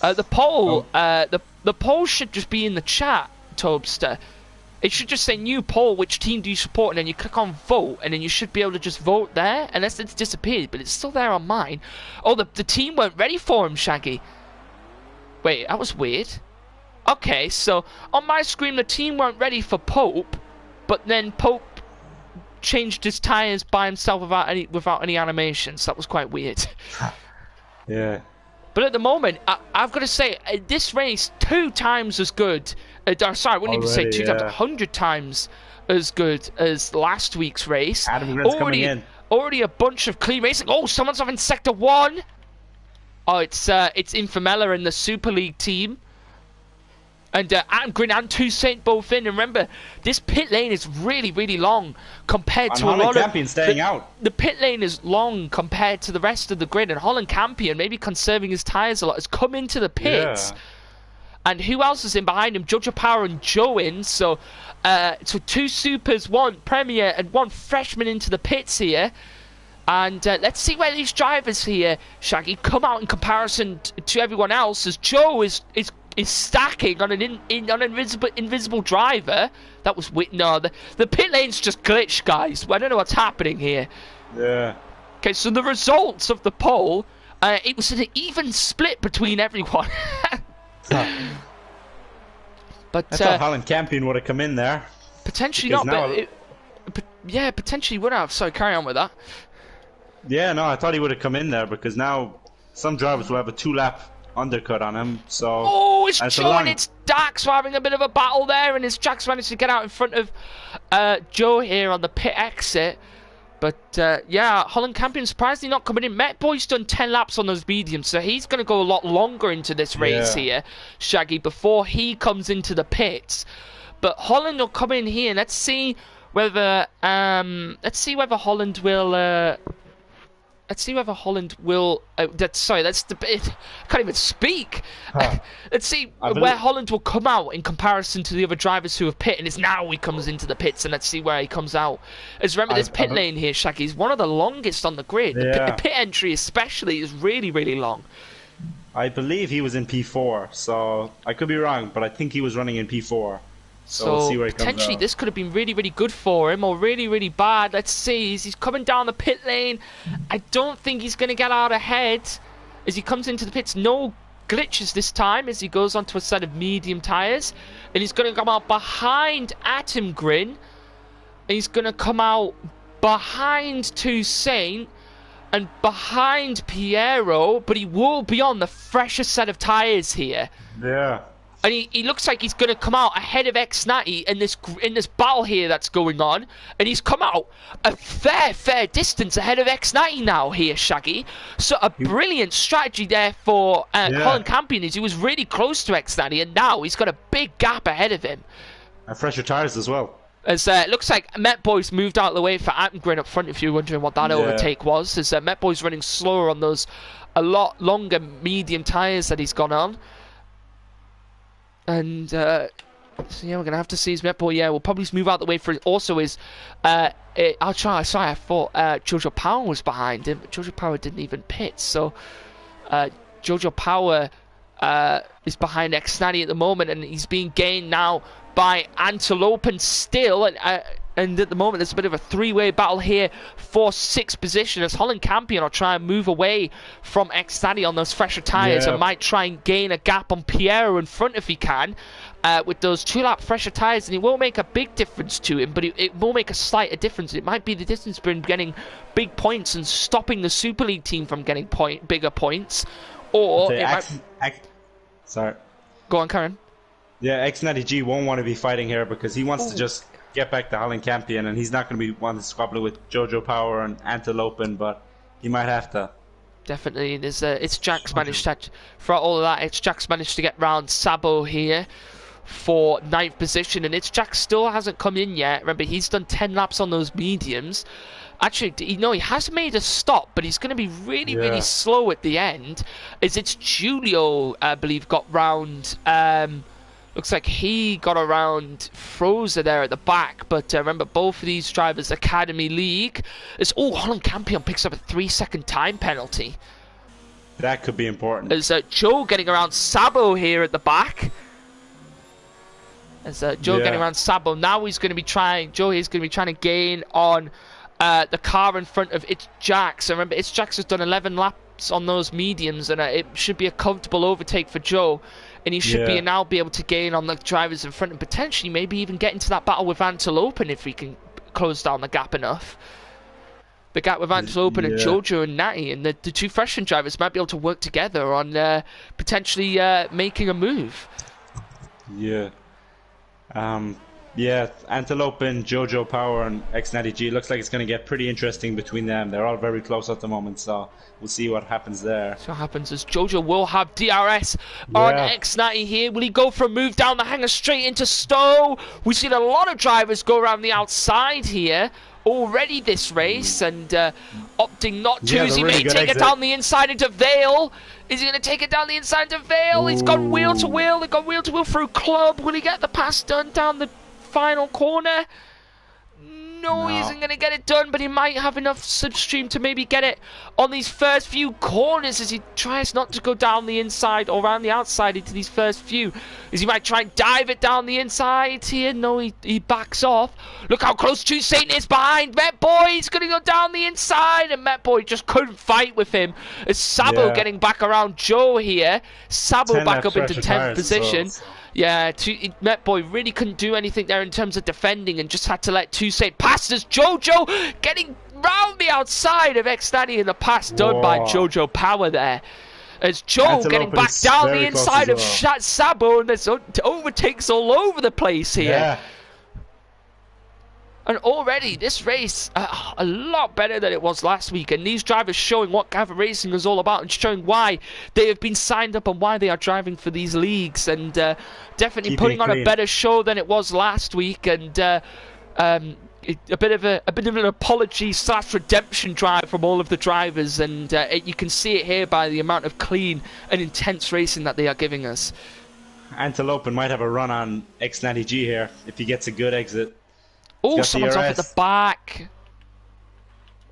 The poll, the poll should just be in the chat, Tobster. It should just say new poll, which team do you support, and then you click on vote, and then you should be able to just vote there, unless it's disappeared, but it's still there on mine. Oh, the team weren't ready for him, Shaggy. Wait, that was weird. Okay, so on my screen the team weren't ready for Pope, but then Pope changed his tires by himself without any animations. That was quite weird. Yeah. But at the moment, I've got to say, this race 2 times as good. Sorry, I wouldn't even say 2 times, 100 times as good as last week's race. Adam Grant's coming in. Already a bunch of clean racing. Oh, someone's off in Sector 1. Oh, it's Infamella in the Super League team. And Adam Green and Toussaint both in. And remember, this pit lane is really, really long compared to a lot of... staying out. The pit lane is long compared to the rest of the grid. And Holland Campion, maybe conserving his tyres a lot, has come into the pits. Yeah. And who else is in behind him? Jojo Power and Joe in. So 2 supers, 1 premier, and 1 freshman into the pits here. And let's see where these drivers here, Shaggy, come out in comparison to everyone else, as Joe is stacking on an invisible driver. That was no, the pit lane's just glitched, guys. I don't know what's happening here. Yeah. Okay, so the results of the poll, it was an even split between everyone. But I thought Holland Campion would have come in there. Potentially not, but yeah, potentially would have. So carry on with that. Yeah, no, I thought he would have come in there, because now some drivers will have a 2-lap undercut on him. So it's Joe and it's Dax having a bit of a battle there, and Jack's managed to get out in front of Joe here on the pit exit. But yeah, Holland Campion surprisingly not coming in. Met Boy's done 10 laps on those mediums, so he's going to go a lot longer into this race here, Shaggy, before he comes into the pits. But Holland will come in here. Let's see whether Holland will. Let's see whether Holland will. Sorry, that's the bit. I can't even speak. Let's see where Holland will come out in comparison to the other drivers who have pit. And it's now he comes into the pits, and let's see where he comes out. As remember, this pit lane here, Shaggy, is one of the longest on the grid. The pit entry, especially, is really, really long. I believe he was in P4, so I could be wrong, but I think he was running in P4. So we'll see where he potentially comes out. This could have been really, really good for him, or really, really bad. Let's see. He's coming down the pit lane. I don't think he's going to get out ahead as he comes into the pits. No glitches this time as he goes onto a set of medium tyres. And he's going to come out behind Atom Grin. And he's going to come out behind Toussaint and behind Piero. But he will be on the fresher set of tyres here. Yeah. And he looks like he's going to come out ahead of X90 in this battle here that's going on. And he's come out a fair distance ahead of X90 now here, Shaggy. So a brilliant strategy there for Holland Campion is he was really close to X90 and now he's got a big gap ahead of him. And fresher tyres as well. As it looks like Met Boy's moved out of the way for Attengren up front, if you're wondering what that overtake was. As Met Boy's running slower on those a lot longer medium tyres that he's gone on. And so yeah, we're gonna have to see his Met Boy. Yeah, we'll probably move out the way for it. Also, is I'll try. Sorry, I thought Jojo Power was behind him, but Jojo Power didn't even pit. So Jojo Power is behind X90 at the moment, and he's being gained now by Antelope and still. And at the moment, there's a bit of a three-way battle here for 6th position as Holland Campion will try and move away from X90 on those fresher tyres and might try and gain a gap on Piero in front if he can with those 2-lap fresher tyres. And it won't make a big difference to him, but it will make a slight difference. It might be the difference between getting big points and stopping the Super League team from getting bigger points. Or Sorry. Go on, Karen. Yeah, X90G won't want to be fighting here because he wants to just get back to Holland Campion, and he's not going to be wanting to squabble with Jojo Power and Antelope, but he might have to. Definitely, it's Jack's managed to, for all of that, it's Jack's managed to get round Sabo here for 9th position, and it's Jack still hasn't come in yet. Remember, he's done 10 laps on those mediums. Actually, he has made a stop, but he's going to be really, really slow at the end, as it's Julio, I believe, got round. Looks like he got around Frozer there at the back, but remember, both of these drivers, Academy League. Holland Campion picks up a 3-second time penalty. That could be important. There's Joe getting around Sabo here at the back. There's Joe getting around Sabo. Now he's going to be trying. Joe is going to be trying to gain on the car in front of It's Jax. So remember, It's Jax has done 11 laps on those mediums, and it should be a comfortable overtake for Joe. And he should now be able to gain on the drivers in front and potentially maybe even get into that battle with Antelope if he can close down the gap enough. The gap with Antelope and Jojo and Natty, and the two freshman drivers might be able to work together on potentially making a move. Yeah. Antelope and Jojo Power and X90G. Looks like it's going to get pretty interesting between them. They're all very close at the moment, so we'll see what happens there. So what happens is Jojo will have DRS on X90 here. Will he go for a move down the hanger straight into Stowe? We've seen a lot of drivers go around the outside here already this race, and opting not to. He may take it down the inside into Vale. Is he going to take it down the inside into Vale? He's gone wheel to wheel. They've gone wheel to wheel through Club. Will he get the pass done down the final corner? No, he isn't going to get it done, but he might have enough slipstream to maybe get it on these first few corners as he tries not to go down the inside or around the outside into these first few. As he might try and dive it down the inside here. No, he backs off. Look how close Toussaint is behind Met Boy. He's going to go down the inside, and Met Boy just couldn't fight with him. As Sabo getting back around Joe here. Sabo back up into 10th position. Yeah, Met Boy really couldn't do anything there in terms of defending and just had to let Toussaint pass as Jojo getting round the outside of X90 and the pass done by Jojo Power there. As Joe getting back down the inside of Sabo, and there's overtakes all over the place here. And already, this race, a lot better than it was last week. And these drivers showing what Gavra Racing is all about and showing why they have been signed up and why they are driving for these leagues. And definitely putting on a better show than it was last week. And a bit of an apology / redemption drive from all of the drivers. And you can see it here by the amount of clean and intense racing that they are giving us. Antelope might have a run on X90G here if he gets a good exit. Oh, someone's off at the back.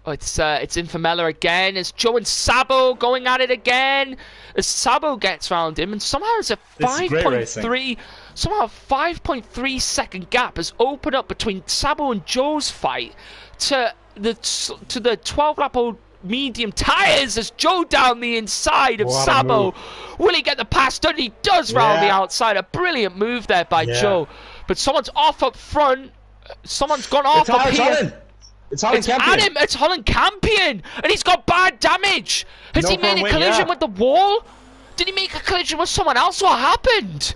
Oh, it's Infamella again. It's Joe and Sabo going at it again. As Sabo gets round him, and somehow it's a 5.3 second gap has opened up between Sabo and Joe's fight to the 12 lap old medium tyres as Joe down the inside of Sabo. Will he get the pass done? He does round the outside. A brilliant move there by Joe. But someone's off up front. Someone's gone off up here. It's Holland Campion. It's Holland Campion, and he's got bad damage. Has he made a collision with the wall? Did he make a collision with someone else? What happened?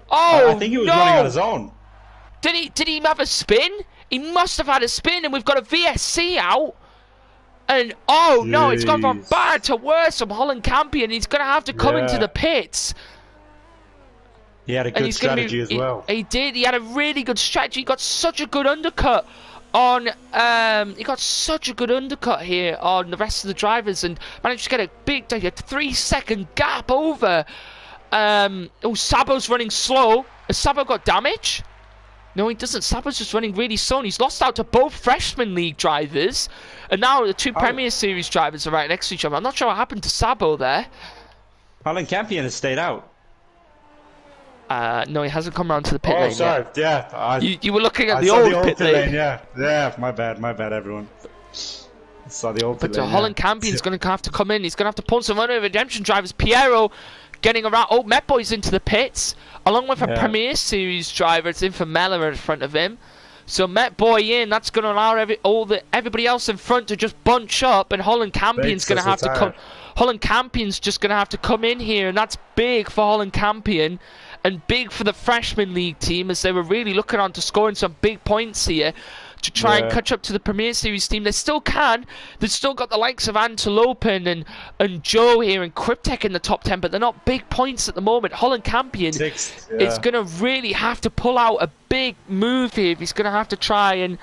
Oh, I think he was running on his own. Did he have a spin? He must have had a spin, and we've got a VSC out. And oh no, it's gone from bad to worse from Holland Campion. He's going to have to come into the pits. He had a good strategy as well. He did. He had a really good strategy. He got such a good undercut on. He got such a good undercut here on the rest of the drivers and managed to get a big 3-second gap over. Oh, Sabo's running slow. Has Sabo got damage? No, he doesn't. Sabo's just running really slow. And he's lost out to both Freshman League drivers, and now the two Premier Series drivers are right next to each other. I'm not sure what happened to Sabo there. Holland Campion has stayed out. No, he hasn't come around to the pit lane sorry. yet. Yeah. You were looking at the old pit lane. Yeah. My bad, everyone. I saw the old pit lane. But Holland Campion's going to have to come in. He's going to have to pull some other redemption drivers. Piero getting around. Oh, Met Boy's into the pits, along with a Premier Series driver. It's Infamella in front of him. So Met Boy in. That's going to allow everybody else in front to just bunch up, and Holland Campion's going to have to come. Holland Campion's just going to have to come in here, and that's big for Holland Campion. And big for the Freshman League team, as they were really looking on to scoring some big points here to try and catch up to the Premier Series team. They still can. They've still got the likes of Antelope and Joe here and Cryptek in the top 10, but they're not big points at the moment. Holland Campion is going to really have to pull out a big move here if he's going to have to try and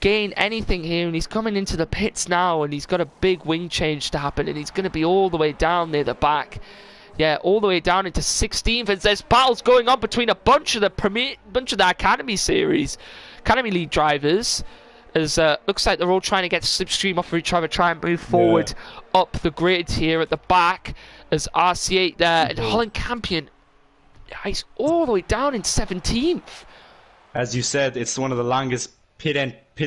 gain anything here. And he's coming into the pits now, and he's got a big wing change to happen, and he's going to be all the way down near the back. Yeah, all the way down into 16th, as there's battles going on between a bunch of the Academy Series, Academy League drivers. As looks like they're all trying to get slipstream off of each other, try and move forward up the grid here at the back. As RC8 there, and Holland Campion, he's all the way down in 17th. As you said, it's one of the longest pit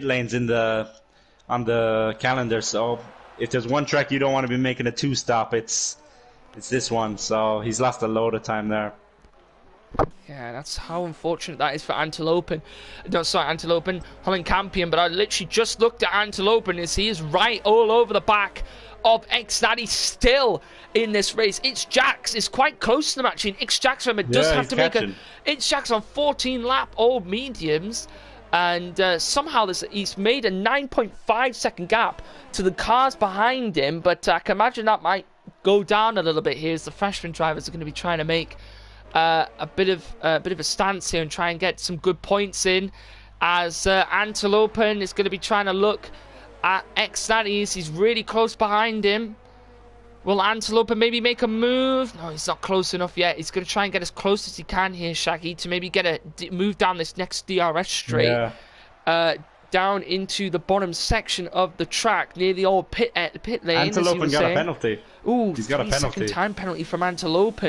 lanes on the calendar. So if there's one track you don't want to be making a two-stop, it's this one, so he's lost a load of time there. Yeah, that's how unfortunate that is for Antelope. No, sorry, Antelope, Holland Campion, but I literally just looked at Antelope as he is right all over the back of X-Daddy still in this race. It's Jax is quite close to them actually, and X-Jax does have to make a... It's Jax on 14 lap old mediums, and somehow he's made a 9.5 second gap to the cars behind him, but I can imagine that might go down a little bit here as the freshman drivers are going to be trying to make a bit of a stance here and try and get some good points in, as Antelope is going to be trying to look at X-Natties. He's really close behind him. Will Antelope maybe make a move? No, he's not close enough yet. He's going to try and get as close as he can here, Shaggy, to maybe get a move down this next DRS straight. Down into the bottom section of the track near the old pit lane. Antelope got a penalty. Ooh, he's got a penalty. 3-second time penalty from Antelope,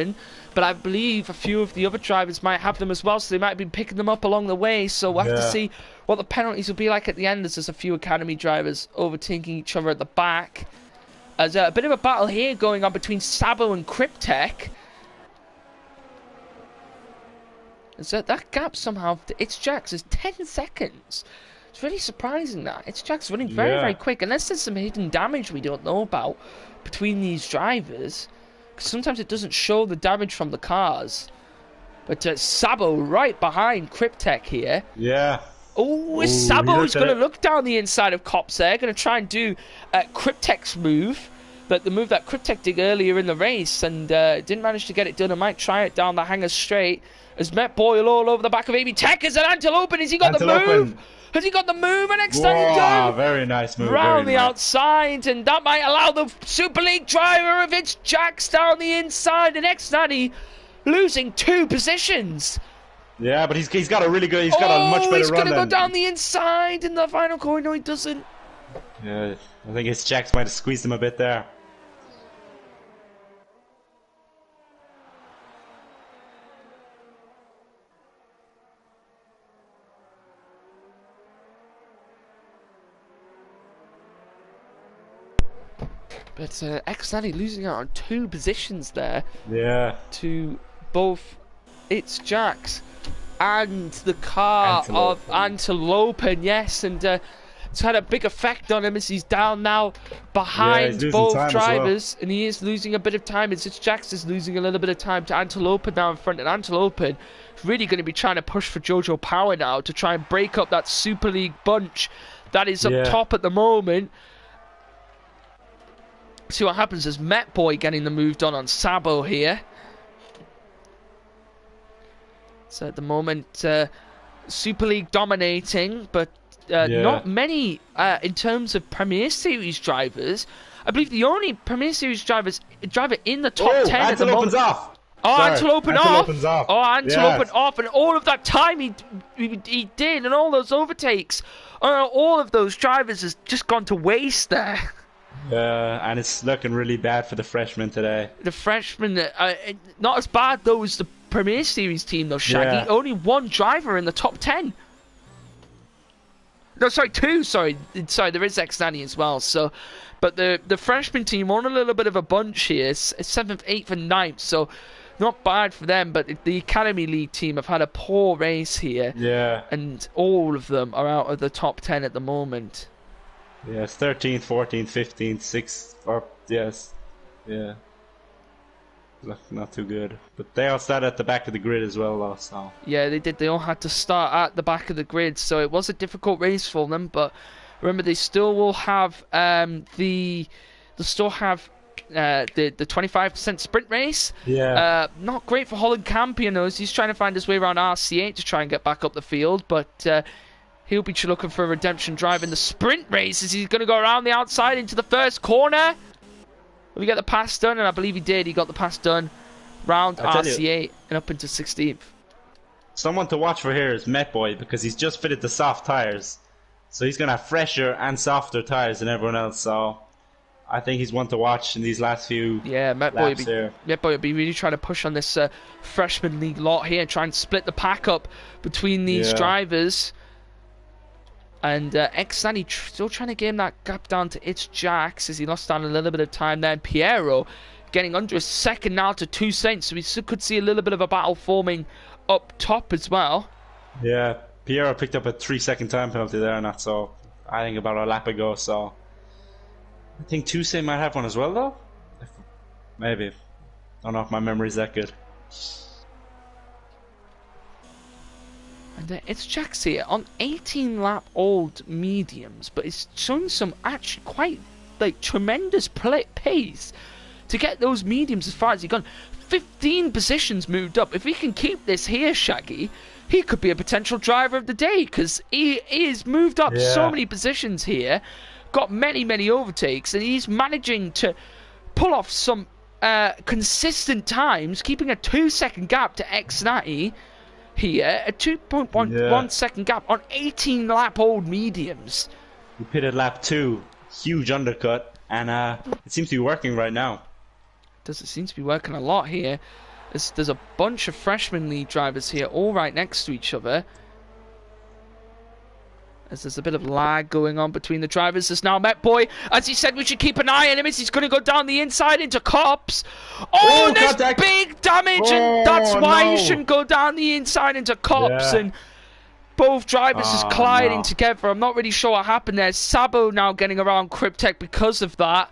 but I believe a few of the other drivers might have them as well, so they might be picking them up along the way. So we'll have to see what the penalties will be like at the end, as there's a few Academy drivers overtaking each other at the back. There's a bit of a battle here going on between Sabo and Cryptek. So that gap somehow, it's Jax, is 10 seconds. It's really surprising that. It's Jack's running very, very quick. Unless there's some hidden damage we don't know about between these drivers. Because sometimes it doesn't show the damage from the cars. But Sabo right behind Cryptek here. Yeah. Oh, Ooh, Sabo's going to it. look down the inside of Cops there. Going to try and do Cryptek's move. But the move that Cryptek did earlier in the race and didn't manage to get it done. And might try it down the hanger straight. As Met Boyle all over the back of AB Tech. Is it Antelope? Has he got the move? Has he got the move? And next time he done. Very nice move. Round very the nice. outside. And that might allow the Super League driver of its Jacks down the inside. And X-Natty losing 2 positions. Yeah, but he's got a really good. He's got a much better run. He's going to go down the inside in the final corner. No, he doesn't. Yeah, I think his Jacks might have squeezed him a bit there. But X-Natty losing out on 2 positions there. Yeah. To both its Jacks and the car of Antelope. And yes, and it's had a big effect on him as he's down now behind both drivers. And he is losing a bit of time as its Jacks is losing a little bit of time to Antelope now in front. And Antelope is really going to be trying to push for Jojo Power now to try and break up that Super League bunch that is up top at the moment. See what happens as Met Boy getting the move done on Sabo here. So at the moment, Super League dominating, but not many in terms of Premier Series drivers. I believe the only Premier Series driver in the top 10 at the moment. Off. Oh, Antelope off. Oh, Antelope off. And all of that time he did, and all those overtakes, all of those drivers has just gone to waste there. And it's looking really bad for the freshmen today. The freshmen, not as bad though as the Premier Series team though, Shaggy. Yeah. Only 1 driver in the top 10. No, sorry, 2. Sorry, there is X-Natty as well. So, but the freshman team on a little bit of a bunch here. 7th, 8th, and 9th. So, not bad for them. But the Academy League team have had a poor race here. Yeah. And all of them are out of the top 10 at the moment. Yes, 13th, 14th, 15th, 6th, or yes, yeah. Not too good. But they all started at the back of the grid as well, though, so. Yeah, they did. They all had to start at the back of the grid, so it was a difficult race for them. But remember, they still will have the 25% sprint race. Yeah. Not great for Holland Campion, though, as he's trying to find his way around RC8 to try and get back up the field, but. He'll be looking for a redemption drive in the sprint race as he's going to go around the outside into the first corner. Will he get the pass done? And I believe he did. He got the pass done round RC8 and up into 16th. Someone to watch for here is Met Boy because he's just fitted the soft tires. So he's going to have fresher and softer tires than everyone else. So I think he's one to watch in these last few Met Boy will be really trying to push on this freshman league lot here and try and split the pack up between these drivers. And X-Natty still trying to game that gap down to its Jacks as he lost down a little bit of time there. And Piero getting under a second now to 2 cents. So we could see a little bit of a battle forming up top as well. Yeah, Piero picked up a 3-second time penalty there, and that's all. I think about a lap ago, so. I think Tuesday might have one as well, though? Maybe. Don't know if my memory's that good. And it's Jacks here on 18-lap-old mediums, but it's showing some actually quite tremendous pace to get those mediums as far as he's gone. 15 positions moved up. If he can keep this here, Shaggy, he could be a potential driver of the day because he is moved up so many positions here, got many overtakes, and he's managing to pull off some consistent times, keeping a 2-second gap to X-Natty. Here, a 2.1 second gap on 18-lap-old mediums. He pitted lap 2, huge undercut, and it seems to be working right now. Does it seem to be working a lot here? There's a bunch of freshman lead drivers here, all right next to each other. As there's a bit of lag going on between the drivers. There's now Met Boy. As he said, we should keep an eye on him as he's going to go down the inside into Cops. Oh, there's contact. Big damage, and that's why you shouldn't go down the inside into Cops. And both drivers just colliding together. I'm not really sure what happened there. Sabo now getting around Cryptek because of that.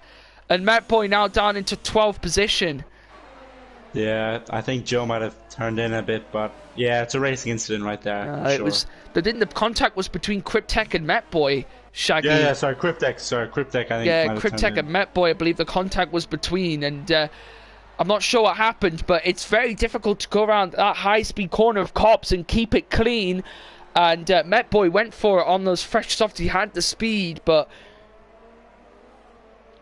And Met Boy now down into 12th position. Yeah, I think Joe might have turned in a bit, but yeah, it's a racing incident right there. For It sure. was the contact was between Cryptek and Metboy, Shaggy. Yeah, sorry, Cryptek. Sorry, Cryptek. I think. Yeah, Might have Cryptek turned in. and Metboy, I believe the contact was between, and I'm not sure what happened, but it's very difficult to go around that high-speed corner of Cops and keep it clean. And Metboy went for it on those fresh softs. He had the speed, but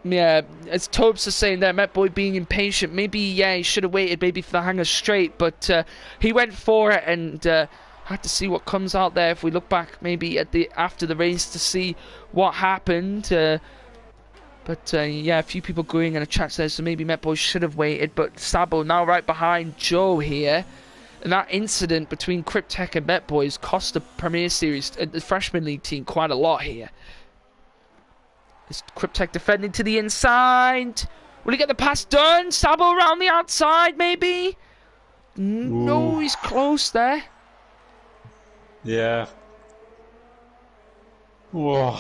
yeah, as Tobes is saying there, Metboy being impatient. Maybe, yeah, he should have waited maybe for the hanger straight, but he went for it and had to see what comes out there. If we look back maybe at after the race to see what happened. But yeah, a few people going in a chat there, so maybe Metboy should have waited. But Sabo now right behind Joe here. And that incident between Cryptek and Metboy has cost the Premier Series, the Freshman League team, quite a lot here. Is Cryptek defending to the inside? Will he get the pass done? Sabo around the outside, maybe? No, he's close there. Yeah. Whoa.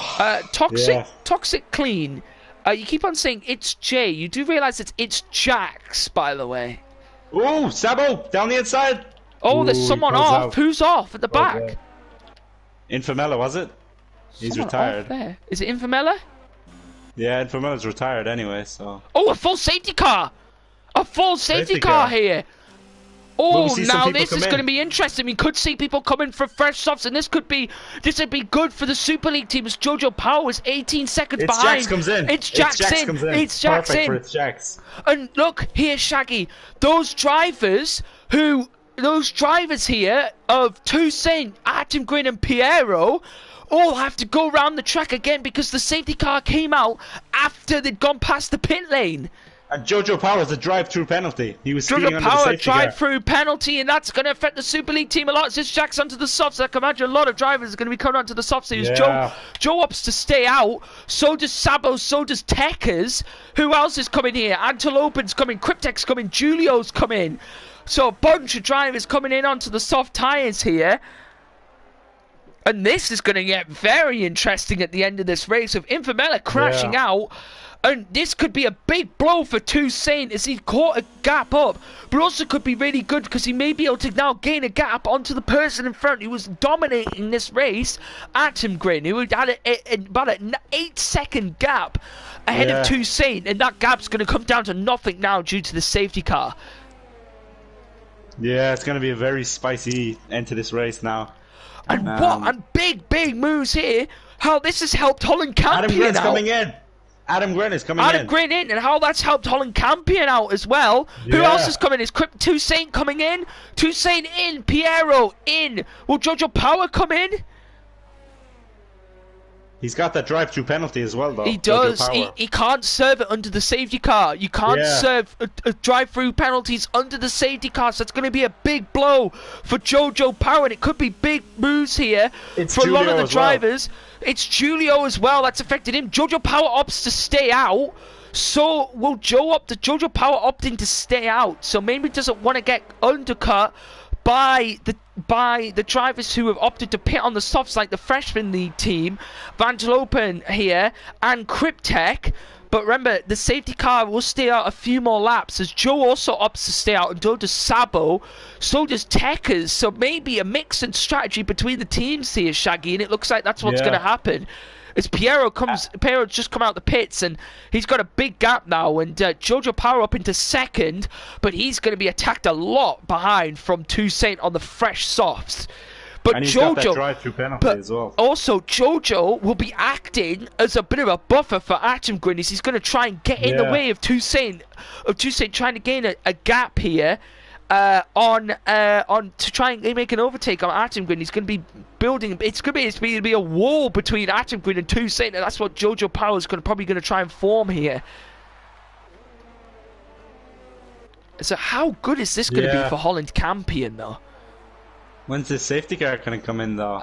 Toxic clean. You keep on saying it's Jay. You do realise it's Jax, by the way. Ooh, Sabo down the inside. Oh, there's someone off. Out. Who's off at the back? Infamella, was it? He's someone retired. Off there. Is it Infamella? Yeah, Infamella's retired anyway, so. Oh, a full safety car! A full safety car here! Oh, now this is going to be interesting. We could see people coming for fresh softs, and this would be good for the Super League team as Jojo Power is 18 seconds behind. Jax comes in. It's Jax in. It's Jax Perfect in. for it's Jax. And look here, Shaggy. Those drivers here of Toussaint, Artem Green, and Piero all have to go around the track again because the safety car came out after they'd gone past the pit lane. And Jojo Power has a drive-through penalty. He was speeding under the Power safety car. drive-through penalty, and that's going to affect the Super League team a lot. Since Jack's onto the softs, I can imagine a lot of drivers are going to be coming onto the softs. Yeah. Joe opts to stay out. So does Sabo. So does Tekers. Who else is coming here? Antelopen's coming. Cryptek's coming. Julio's coming. So a bunch of drivers coming in onto the soft tyres here. And this is going to get very interesting at the end of this race with Infamella crashing out. And this could be a big blow for Toussaint as he caught a gap up. But also could be really good because he may be able to now gain a gap onto the person in front who was dominating this race, Artem Grin, who had about an 8-second gap ahead of Toussaint. And that gap's going to come down to nothing now due to the safety car. Yeah, it's going to be a very spicy end to this race now. And big moves here. How this has helped Holland Campion Adam Grin's out. coming in. Adam Grin is coming in. Adam Grin in, and how that's helped Holland Campion out as well. Yeah. Who else is coming? Is Toussaint coming in? Toussaint in. Piero in. Will Jojo Power come in? He's got that drive-through penalty as well, though. He does. He can't serve it under the safety car. You can't serve drive-through penalties under the safety car. So it's going to be a big blow for Jojo Power, and it could be big moves here for a lot of the drivers. It's Julio as well. That's affected him. Jojo Power opts to stay out. So will Jojo Power opting to stay out? So maybe doesn't want to get undercut by the drivers who have opted to pit on the softs, like the Freshman League team, Vantelopen here, and Cryptek. But remember, the safety car will stay out a few more laps, as Joe also opts to stay out, and so does Sabo, so does Tekers. So maybe a mix and strategy between the teams here, Shaggy, and it looks like that's what's going to happen. As Piero's just come out the pits, and he's got a big gap now, and Jojo Power up into second, but he's going to be attacked a lot behind from Toussaint on the fresh softs. But and he's Jojo, got that drive-through penalty as well. Also, Jojo will be acting as a bit of a buffer for Artem Grin, as he's going to try and get in the way of Toussaint trying to gain a gap here. On to try and make an overtake on Artem Grin. He's going to be building. It's going to be a wall between Artem Grin and Toussaint, and that's what Jojo Power is probably going to try and form here. So how good is this going to be for Holland Campion, though? When's the safety car going to come in, though?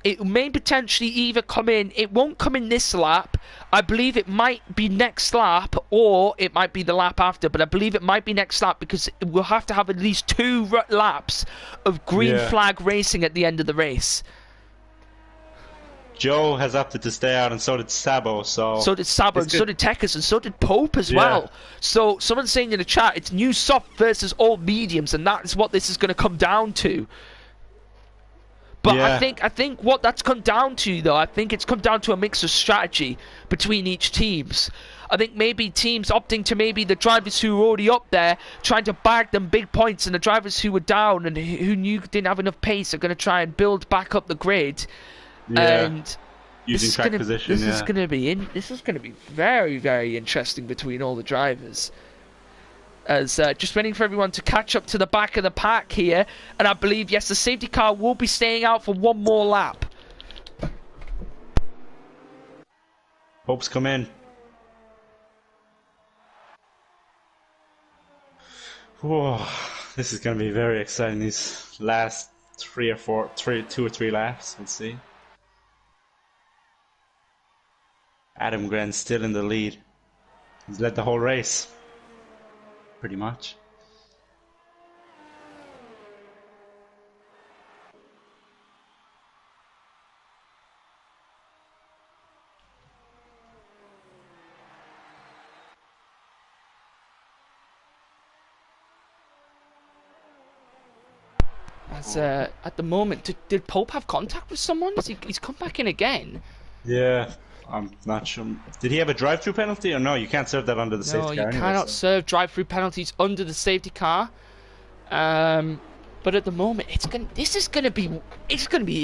It may potentially either come in. It won't come in this lap. I believe it might be next lap, or it might be the lap after. But I believe it might be next lap because we'll have to have at least 2 laps of green flag racing at the end of the race. Joe has opted to stay out, and so did Sabo. So did Sabo, and so did Tekkas, and so did Pope as Yeah. well. So someone's saying in the chat, it's new soft versus old mediums, and that is what this is going to come down to. But Yeah. I think what that's come down to, though, I think it's come down to a mix of strategy between each teams. I think maybe teams opting to maybe the drivers who were already up there, trying to bag them big points, and the drivers who were down and who knew didn't have enough pace are going to try and build back up the grid. Yeah. And Using track position. this is going to be very, very interesting between all the drivers. As just waiting for everyone to catch up to the back of the pack here, and I believe, yes, the safety car will be staying out for one more lap. Hope's come in. Whoa, this is going to be very exciting. These last two or three laps. Let's see. Adam Gren's still in the lead. He's led the whole race, pretty much. As at the moment, did Pope have contact with someone? He's come back in again. Yeah, I'm not sure. Did he have a drive-through penalty or no? You can't serve that under the safety car. No, you anyway, cannot so. serve drive-through penalties under the safety car. But at the moment, this is gonna be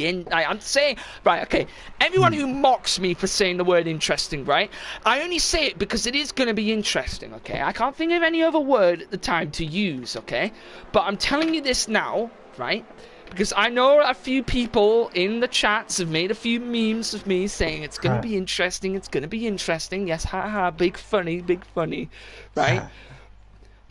in. I'm saying, right, okay. Everyone who mocks me for saying the word interesting, right? I only say it because it is gonna be interesting, okay? I can't think of any other word at the time to use, okay? But I'm telling you this now, right? Because I know a few people in the chats have made a few memes of me saying it's gonna be interesting. It's gonna be interesting. Yes, haha, big funny, right?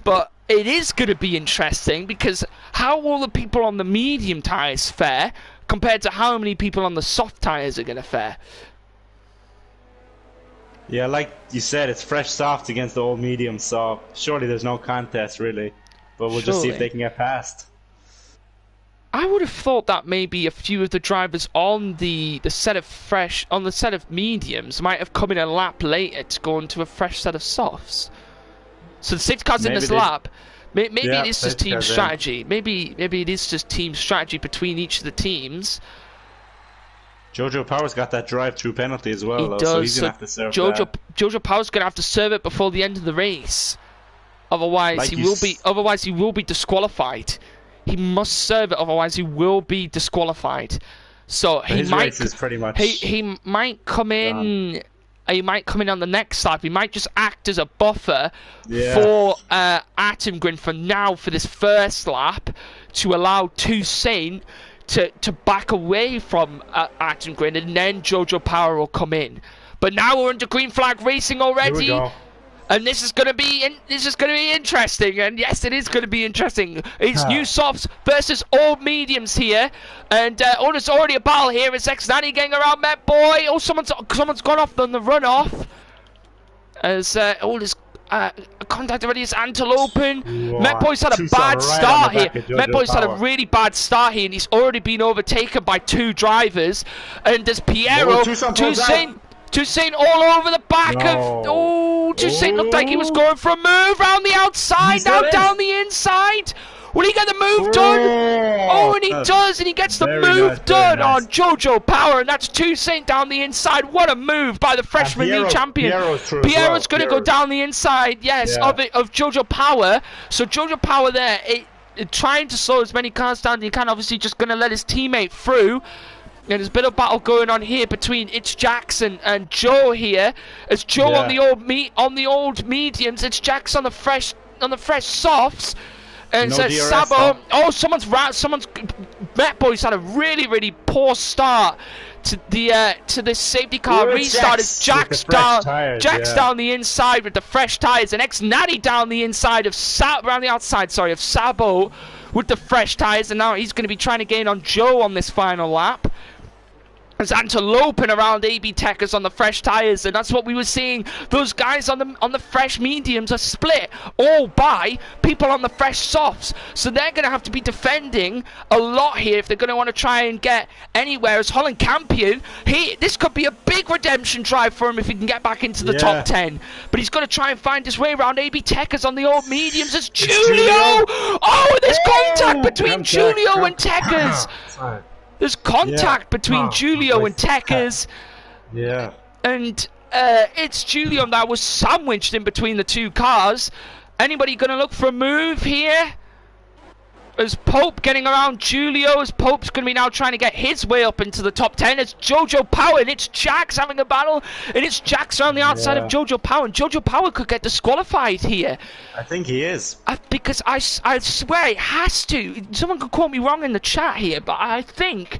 But it is going to be interesting because how will the people on the medium tyres fare compared to how many people on the soft tyres are going to fare? Yeah, like you said, it's fresh soft against the old medium, so surely there's no contest really. But we'll just see if they can get past. I would have thought that maybe a few of the drivers on the set of mediums might have come in a lap later to go into a fresh set of softs. So the safety car's in this lap. Maybe it is just team strategy. Maybe it is just team strategy between each of the teams. Jojo Power's got that drive-through penalty as well, though, does. so he's gonna have to serve that. Jojo Power's gonna have to serve it before the end of the race. Otherwise, he will be disqualified. He must serve it, otherwise he will be disqualified. So he might. Race is pretty much he might come in. He might come in on the next lap. He might just act as a buffer for Atengrin for now for this first lap to allow Toussaint to back away from Atengrin, and then Jojo Power will come in. But now we're into green flag racing already. Here we go. And this is going to be interesting. And yes, it is going to be interesting. It's new softs versus old mediums here. And there's already a battle here. It's X90 getting around Met Boy. Oh, someone's gone off on the runoff. As this contact already is Antelopen. Met Boy's had a bad start here. Met Boy's had a really bad start here, and he's already been overtaken by two drivers. And there's Piero, Toussaint all over the back of... Oh, Toussaint looked like he was going for a move round the outside, now down the inside. Will he get the move done? Oh, and he does, and he gets the move done on Jojo Power, and that's Toussaint down the inside. What a move by the freshman league champion. Piero's going to go down the inside, yes, of Jojo Power. So Jojo Power there, trying to slow as many cars down as he can, obviously just going to let his teammate through. And there's a bit of battle going on here between It's Jackson and Joe here. As Joe on the old mediums, It's Jackson on the fresh softs. And no so Sabo. Oh, someone's Met Boy's had a really poor start to this safety car restart. It's Jack's down the inside with the fresh tires, and X-Natty down the inside of around the outside. Sorry, of Sabo with the fresh tires, and now he's going to be trying to gain on Joe on this final lap. As anteloping around AB Techers on the fresh tyres, and that's what we were seeing. Those guys on the fresh mediums are split all by people on the fresh softs, so they're going to have to be defending a lot here if they're going to want to try and get anywhere. As Holland Campion, this could be a big redemption drive for him if he can get back into the top 10, but he's got to try and find his way around AB Techers on the old mediums. It's Julio! Oh, there's contact between Julio and Techers. There's contact between Julio and Techers. Yeah. And it's Julio that was sandwiched in between the two cars. Anybody going to look for a move here? As Pope getting around Julio, as Pope's going to be now trying to get his do up into the top 10. It's Jojo Power, and it's Jax having a battle, and it's Jax around the outside of Jojo Power, and Jojo Power could get disqualified here. I think he is. Because I swear it has to. Someone could quote me wrong in the chat here, but I think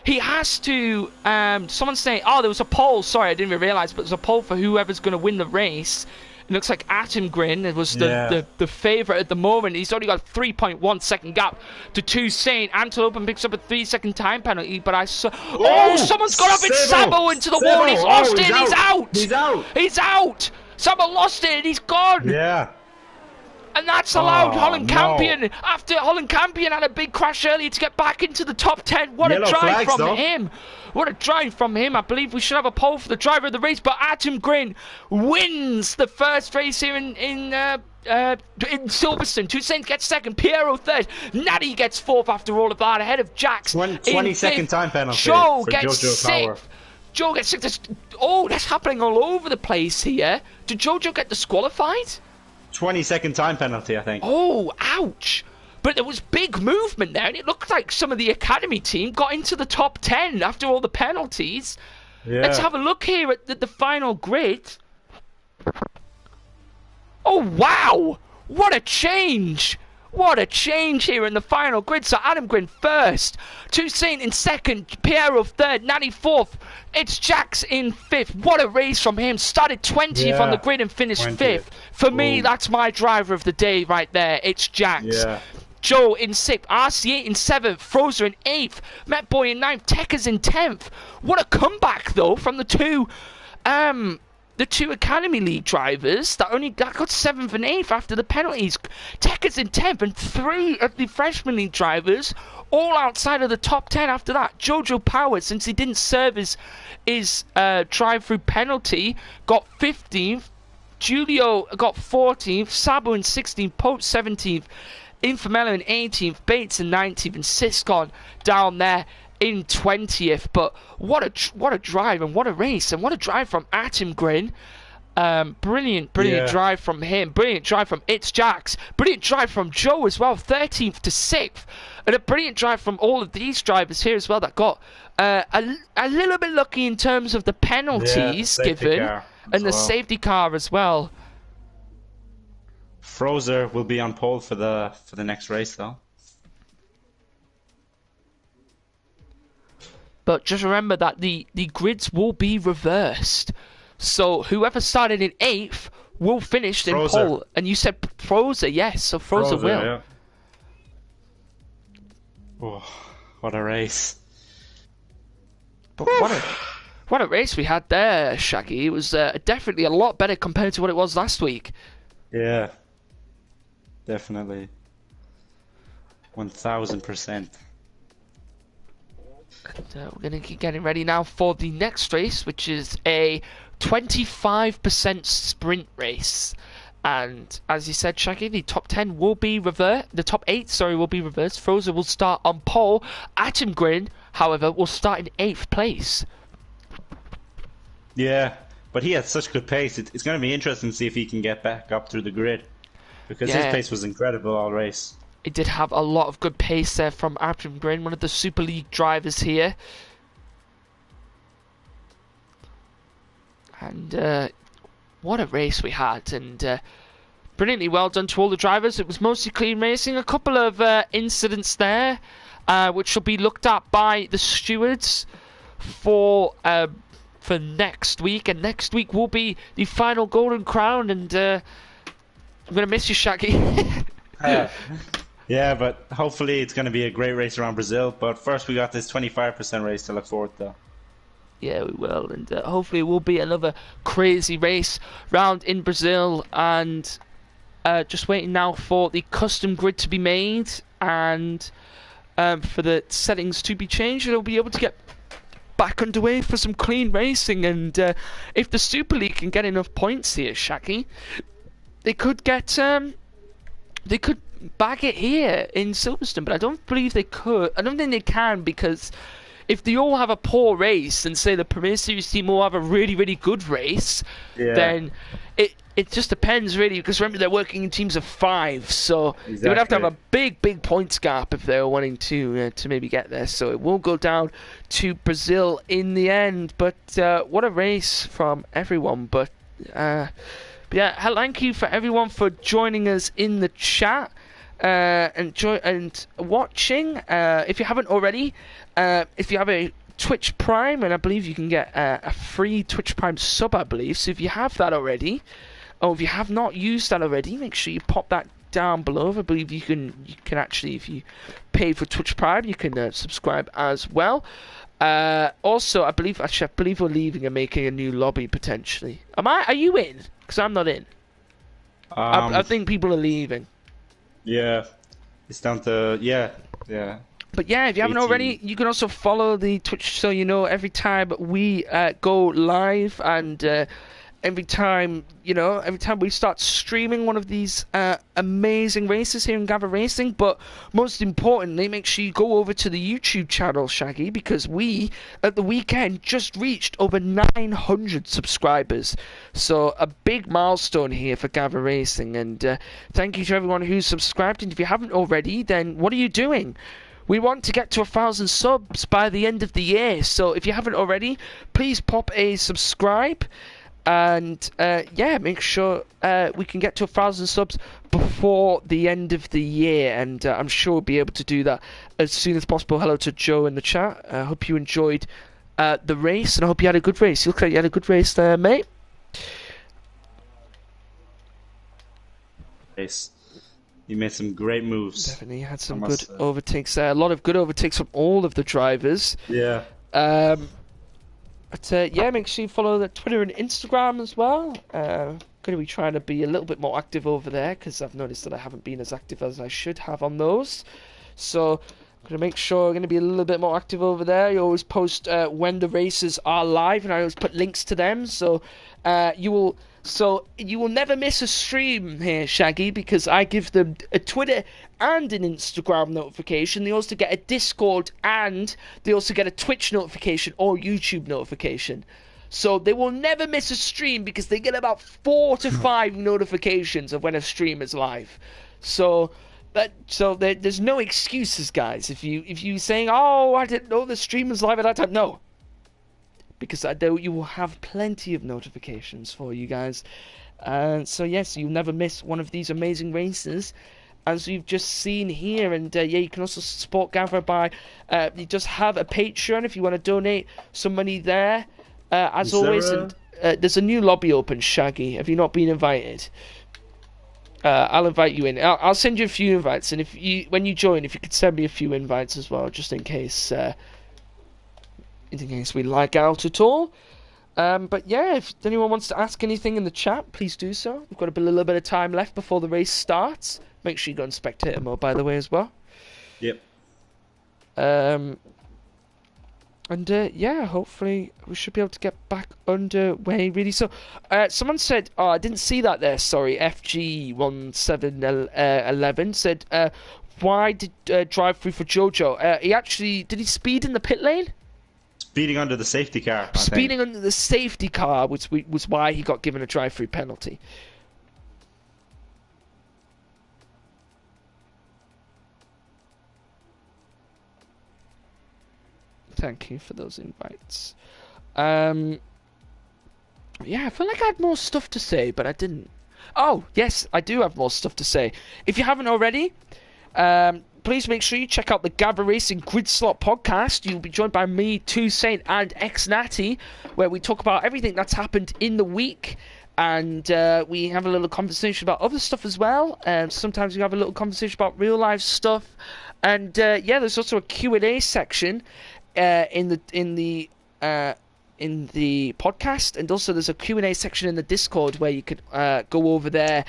he has to. Someone's saying, oh, there was a poll. Sorry, I didn't even realise, but there's a poll for whoever's going to win the race. It looks like Atom Grin was the favourite at the moment. He's only got a 3.1 second gap to Toussaint. Antelope picks up a 3-second time penalty, but I saw... Oh, someone's got up in Sabo into the wall. He's lost it. He's out. He's out. He's out. Sabo lost it and he's gone. Yeah. And that's allowed Holland Campion, after Holland Campion had a big crash earlier, to get back into the top 10. What a drive from him. What a drive from him. I believe we should have a poll for the driver of the race, but Atom Grin wins the first race here in Silverstone. Toussaint gets second, Piero third, Natty gets fourth after all of that, ahead of Jax. 20-second time penalty. Joe gets sixth. Joe gets sixth. Oh, that's happening all over the place here. Did Jojo get disqualified? 20-second time penalty, I think. Oh, ouch. But there was big movement there, and it looked like some of the academy team got into the top 10 after all the penalties. Yeah. Let's have a look here at the final grid. Oh, wow. What a change. What a change here in the final grid. So Adam Grin first, Toussaint in second, Piero third, Natty fourth. It's Jax in fifth. What a race from him. Started 20th on the grid and finished 20th. Fifth. For me, that's my driver of the day right there. It's Jax. Yeah. Joe in sixth, RC8 in seventh, Frozer in eighth, Met Boy in ninth, Techers in 10th. What a comeback though from the two Academy League drivers that got 7th and 8th after the penalties. Techers in 10th, and 3 of the Freshman League drivers all outside of the top 10 after that. Jojo Power, since he didn't serve his drive-through penalty, got 15th. Julio got 14th, Sabo in 16th, Pope 17th, Infamela in 18th, Bates in 19th, and Siscon down there in 20th. But what a drive, and what a race, and what a drive from Atom Grin. Brilliant drive from him. Brilliant drive from It's Jax. Brilliant drive from Joe as well, 13th to 6th. And a brilliant drive from all of these drivers here as well that got a little bit lucky in terms of the penalties given, and the safety car as well. Frozer will be on pole for the next race though. But just remember that the grids will be reversed. So whoever started in 8th will finish in pole. And you said Frozer, yes, so Frozer will. Yeah. Oh, what a race. But what a race we had there, Shaggy. It was definitely a lot better compared to what it was last week. Yeah. Definitely. 1000%. We're going to keep getting ready now for the next race, which is a 25% sprint race. And as you said, Shaggy, the top 10 will be reversed. The top 8, sorry, will be reversed. Frozer will start on pole. Atom Grin, however, will start in 8th place. Yeah, but he had such good pace. It's going to be interesting to see if he can get back up through the grid. Because his pace was incredible all race. It did have a lot of good pace there from Atom Grin, one of the Super League drivers here. And what a race we had. And brilliantly well done to all the drivers. It was mostly clean racing. A couple of incidents there, which will be looked at by the stewards for next week. And next week will be the final Golden Crown. And I'm going to miss you, Shaggy. Yeah, but hopefully it's going to be a great race around Brazil. But first we got this 25% race to look forward to. Yeah, we will, and hopefully it will be another crazy race round in Brazil. And just waiting now for the custom grid to be made and for the settings to be changed, and we'll be able to get back underway for some clean racing. And if the Super League can get enough points here, Shaggy, they could get they could bag it here in Silverstone, but I don't believe they could. I don't think they can, because if they all have a poor race and say the Premier Series team all have a really, really good race, then it just depends really, because remember they're working in teams of 5, so they would have to have a big points gap if they were wanting to maybe get there. So it will go down to Brazil in the end. But what a race from everyone. But yeah, thank you for everyone for joining us in the chat and watching. If you haven't already, if you have a Twitch Prime, and I believe you can get a free Twitch Prime sub, I believe. So if you have that already, or if you have not used that already, make sure you pop that down below. I believe you can actually, if you pay for Twitch Prime, you can subscribe as well. Also, I believe we're leaving and making a new lobby potentially. Are you in? Because I'm not in. I think people are leaving. Yeah, it's down to yeah. But yeah, if you haven't 18. already, you can also follow the Twitch so you know every time we go live, and every time we start streaming one of these amazing races here in Gavra Racing. But most importantly, make sure you go over to the YouTube channel, Shaggy, because we at the weekend just reached over 900 subscribers. So a big milestone here for Gavra Racing, and thank you to everyone who's subscribed. And if you haven't already, then what are you doing? We want to get to 1,000 subs by the end of the year. So if you haven't already, please pop a subscribe. And yeah, make sure we can get to 1,000 subs before the end of the year, and I'm sure we'll be able to do that as soon as possible. Hello to Joe in the chat. I hope you enjoyed the race, and I hope you had a good race. You look like you had a good race there, mate. Yes. You made some great moves. Definitely had some good overtakes there. A lot of good overtakes from all of the drivers. Yeah. But yeah, make sure you follow the Twitter and Instagram as well. Going to be trying to be a little bit more active over there, because I've noticed that I haven't been as active as I should have on those. So I'm going to make sure I'm going to be a little bit more active over there. You always post when the races are live, and I always put links to them. So you will never miss a stream here, Shaggy, because I give them a Twitter and an Instagram notification. They also get a Discord, and they also get a Twitch notification or YouTube notification. So they will never miss a stream, because they get about 4 to 5 notifications of when a stream is live. So there's no excuses, guys. If you saying, "Oh, I didn't know the stream was live at that time," no. Because I know you will have plenty of notifications for you guys. So yes, you'll never miss one of these amazing races, as you've just seen here. And yeah, you can also support Gavra by you just have a Patreon if you want to donate some money there. As always, and there's a new lobby open, Shaggy. Have you not been invited? I'll invite you in. I'll send you a few invites, and when you join, if you could send me a few invites as well, just in case we lag out at all. But yeah, if anyone wants to ask anything in the chat, please do so. We've got a little bit of time left before the race starts. Make sure you go on spectator mode, by the way, as well. Yep. And yeah, hopefully we should be able to get back underway, really. So, someone said, oh, I didn't see that there, sorry, FG1711 said, why did drive through for Jojo? Did he speed in the pit lane? Speeding under the safety car. Speeding under the safety car was why he got given a drive-through penalty. Thank you for those invites. Yeah, I feel like I had more stuff to say, but I didn't. Oh, yes, I do have more stuff to say. If you haven't already, please make sure you check out the Gavra Racing Grid Slot podcast. You'll be joined by me, 2Saint, and X-Natty, where we talk about everything that's happened in the week. And we have a little conversation about other stuff as well. Sometimes we have a little conversation about real-life stuff. And yeah, there's also a Q&A section in the in the podcast, and also there's a Q&A section in the Discord where you can go over there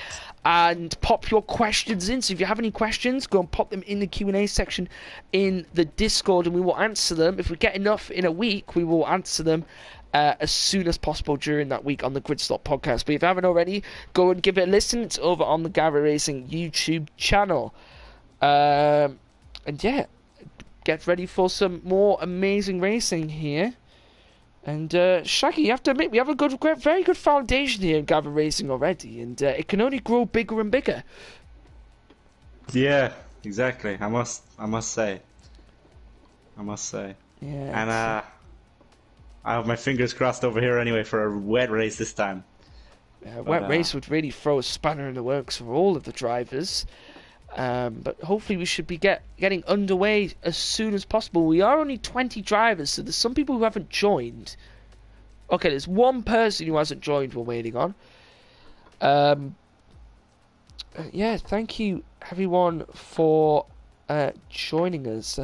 and pop your questions in. So if you have any questions, go and pop them in the Q&A section in the Discord, and we will answer them. If we get enough in a week, we will answer them as soon as possible during that week on the Gridstop podcast. But if you haven't already, go and give it a listen. It's over on the Gavra Racing YouTube channel. And yeah, get ready for some more amazing racing here. And Shaggy, you have to admit, we have a very good foundation here in Gavra Racing already, and it can only grow bigger and bigger. Yeah, exactly. I must say. Yeah. And I have my fingers crossed over here anyway for a wet race this time. Wet race would really throw a spanner in the works for all of the drivers. But hopefully we should be getting underway as soon as possible. We are only 20 drivers, so there's some people who haven't joined. Okay, there's one person who hasn't joined we're waiting on. Yeah, thank you everyone for joining us.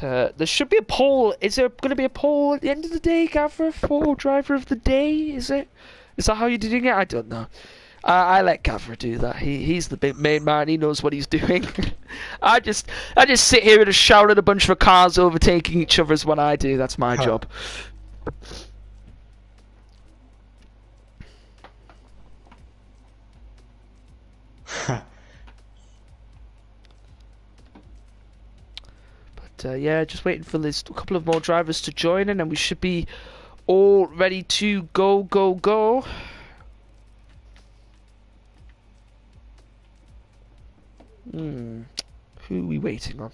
There should be a poll. Is there going to be a poll at the end of the day, Gavra, for driver of the day? Is it? Is that how you're doing it? I don't know. I let Gavra do that. He's the big main man. He knows what he's doing. I just sit here and just shout at a bunch of cars overtaking each other is what I do. That's my job. Yeah, just waiting for this a couple of more drivers to join in, and we should be all ready to go. Who are we waiting on?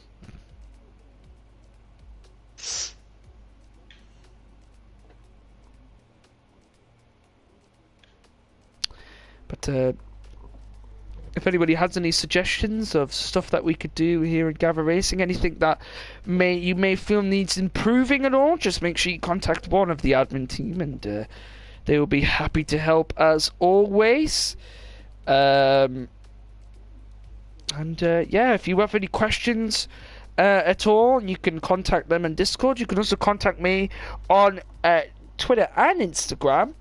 But if anybody has any suggestions of stuff that we could do here in Gavra Racing, anything that you may feel needs improving at all, just make sure you contact one of the admin team, and they will be happy to help as always. Yeah, if you have any questions at all, you can contact them on Discord. You can also contact me on Twitter and Instagram.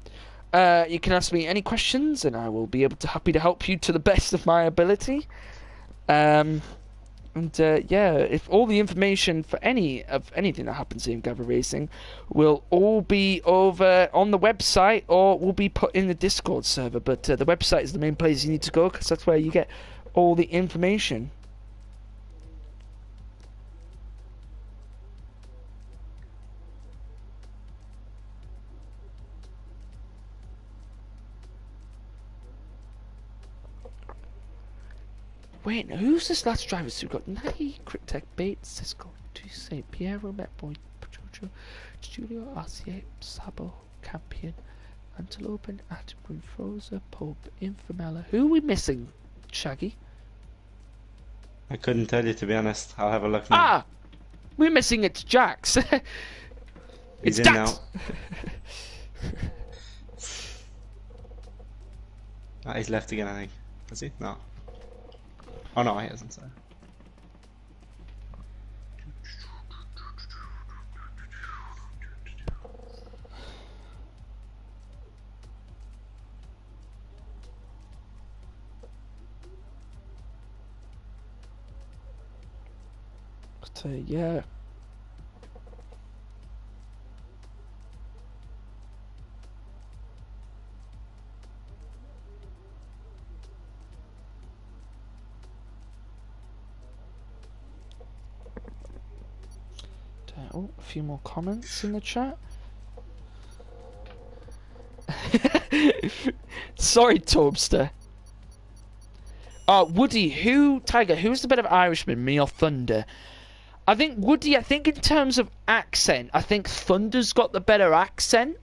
You can ask me any questions, and I will be happy to help you to the best of my ability. Yeah, if all the information for anything that happens in Gavra Racing will all be over on the website, or will be put in the Discord server. But the website is the main place you need to go, because that's where you get all the information. Wait, who's this last driver? So we've got Nagi, Cryptech, Bates, Cisco, Tuesday, Piero, Metboy, Pachocho, Studio, RCA, Sabo, Campion, Antelope, Attenborough, Froza, Pope, Infamella. Who are we missing, Shaggy? I couldn't tell you, to be honest. I'll have a look now. Ah! We're missing it's Jax. He's it's in Jax! Now. He's left again, I think. Has he? No. Oh no, he hasn't, sorry. But yeah. Oh, a few more comments in the chat. Sorry, Torbster. Woody, Tiger, who's the better Irishman, me or Thunder? I think Woody, in terms of accent, I think Thunder's got the better accent.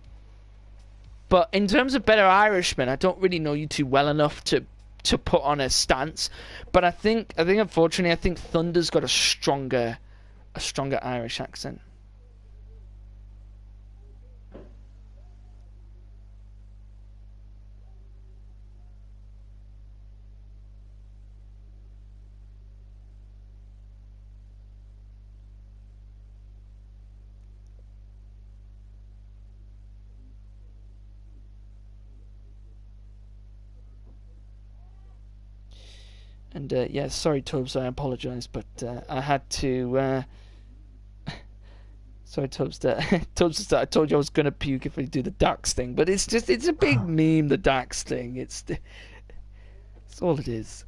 But in terms of better Irishman, I don't really know you two well enough to put on a stance. But I think unfortunately, Thunder's got a stronger Irish accent. And yeah, sorry, Tubbs, I apologise, but I had to. Sorry, Tubbs. Tubbs, I told you I was gonna puke if we do the Dax thing, but it's a big meme, the Dax thing. It's all it is.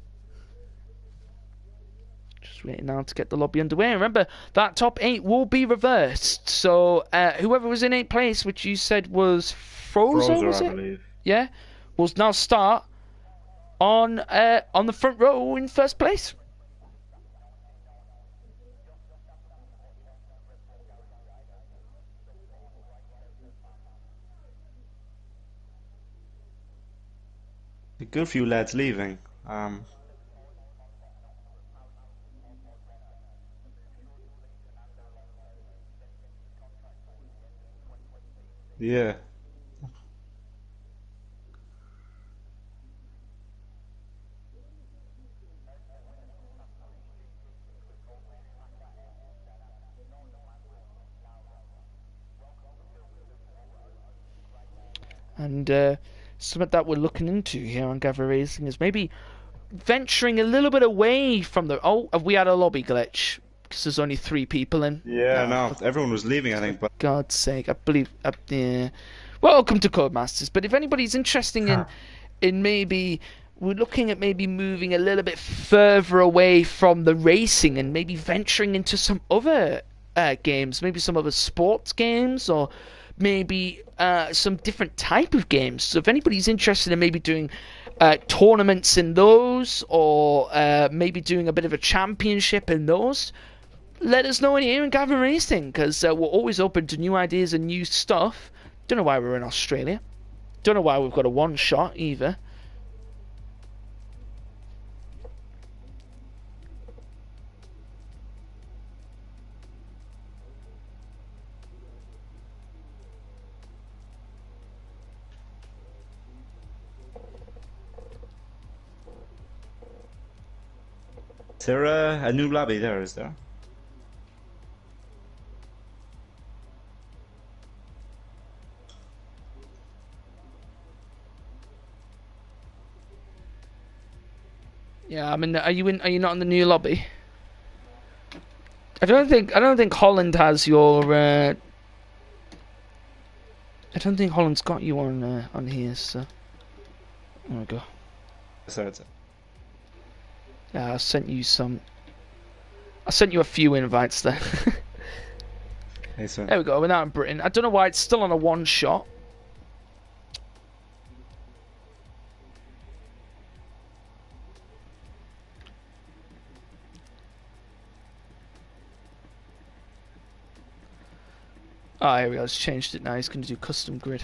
Just waiting now to get the lobby underway. Remember, that top 8 will be reversed. So whoever was in 8th place, which you said was Frozer, Frozer, was I it? believe. Yeah, will now start on the front row in 1st place. A good few lads leaving. Yeah. And something that we're looking into here on Gavra Racing is maybe venturing a little bit away from the. Oh, have we had a lobby glitch? Because there's only 3 people in. Yeah, No, no, everyone was leaving, I think, but God's sake, I believe. Yeah. Welcome to Codemasters. But if anybody's interested in maybe we're looking at maybe moving a little bit further away from the racing and maybe venturing into some other games, maybe some other sports games or maybe some different type of games. So if anybody's interested in maybe doing tournaments in those or maybe doing a bit of a championship in those, let us know in here in Gavra Racing because we're always open to new ideas and new stuff. Don't know why we're in Australia. Don't know why we've got a one shot either. is there a new lobby there, is there? Yeah, I mean, are you in? Are you not in the new lobby? I don't think Holland has your. I don't think Holland's got you on here. So there we go. So it's Yeah, I sent you some. I sent you a few invites there. hey, so There we go. We're now in Britain. I don't know why it's still on a one shot. Oh, here we go. It's changed it now. He's going to do custom grid.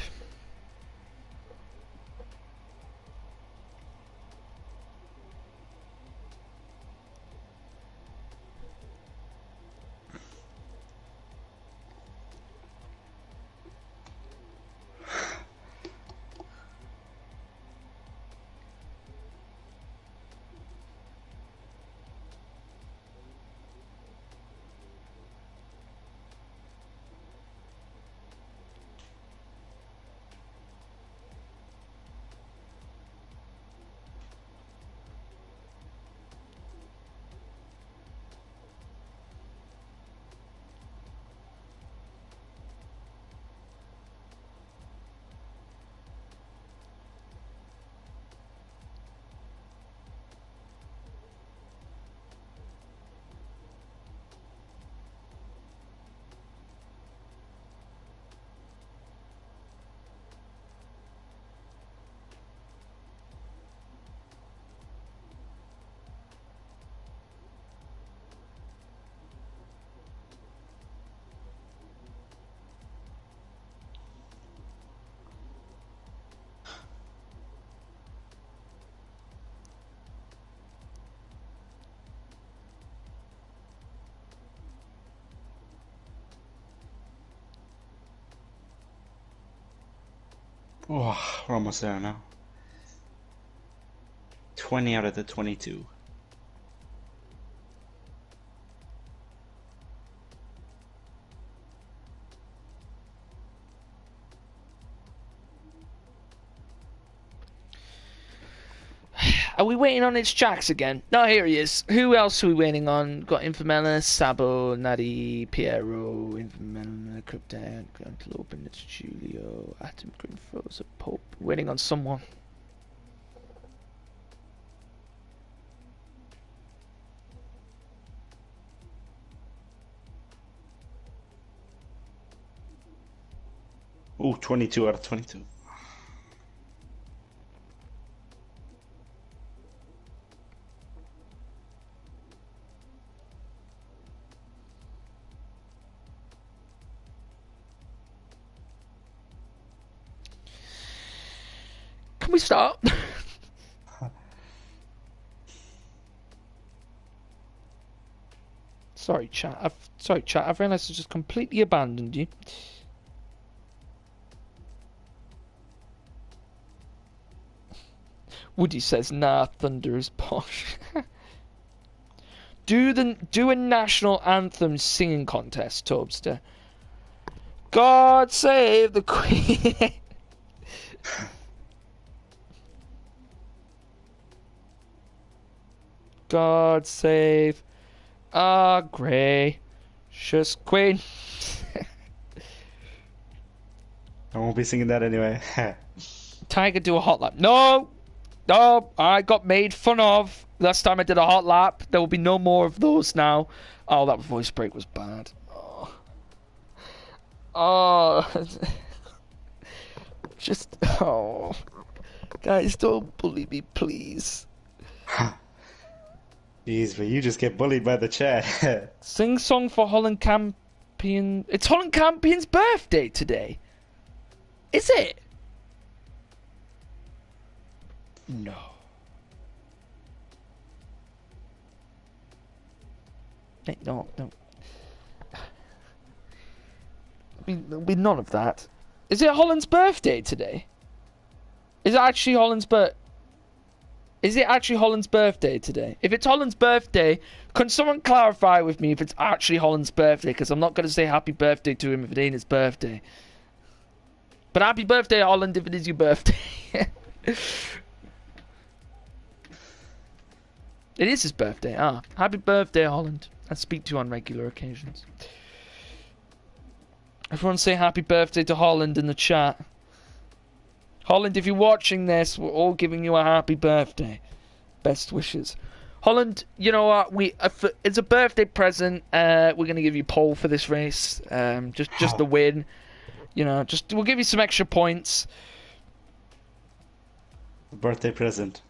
oh, we're almost there now. 20 out of the 22. Are we waiting on its Jax again? No, here he is. Who else are we waiting on? Got Infamela, Sabo, Nadi, Piero, Infamela, Cryptan, Antelope, and it's Julio, Atom, Green Frozen, Pope. Waiting on someone. Ooh, 22 out of 22. Can we start? Sorry, chat. I've realised I just completely abandoned you. Woody says, "Nah, Thunder is posh." Do a national anthem singing contest, Tobster. God save the Queen. God save our gracious Queen. I won't be singing that anyway. Tiger, do a hot lap. No, I got made fun of last time I did a hot lap. There will be no more of those now. Oh, that voice break was bad. Oh. Just, oh. Guys, don't bully me, please. Jeez, but you just get bullied by the chat. Sing song for Holland Campion. It's Holland Campion's birthday today. Is it? No. No. There'll be none of that. Is it Holland's birthday today? Is it actually Holland's birthday today? If it's Holland's birthday, can someone clarify with me if it's actually Holland's birthday? Because I'm not going to say happy birthday to him if it ain't his birthday. But happy birthday, Holland, if it is your birthday. It is his birthday. Ah, happy birthday, Holland. I speak to you on regular occasions. Everyone say happy birthday to Holland in the chat. Holland, if you're watching this, we're all giving you a happy birthday. Best wishes. Holland, you know what? It's a birthday present. We're gonna give you pole for this race. Just the win. You know, we'll give you some extra points. Birthday present.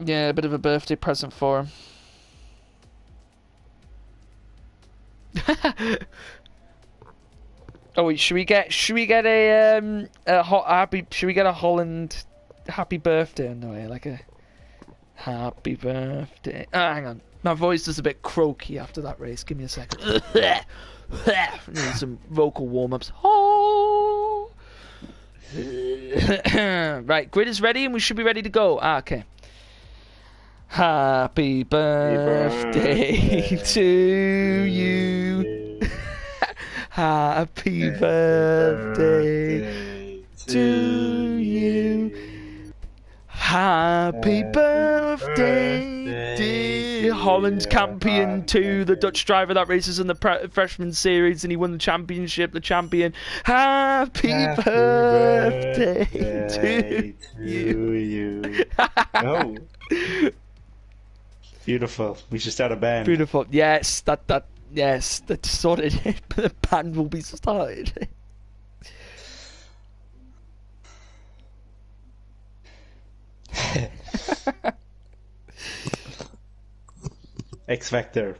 Yeah, a bit of a birthday present for him. Oh wait, should we get a Holland happy birthday in the way, like a happy birthday? Hang on, my voice is a bit croaky after that race. Give me a second. Need some vocal warm-ups. Oh. Right, grid is ready and we should be ready to go. Okay. Happy birthday to you. Happy birthday to you. Happy birthday, dear Holland Campion, to the Dutch driver that races in the freshman series and he won the championship, the champion. Happy birthday to you. Oh. Beautiful. We should start a band. Beautiful. Yes, yes, that's sorted. The band will be started. X Factor.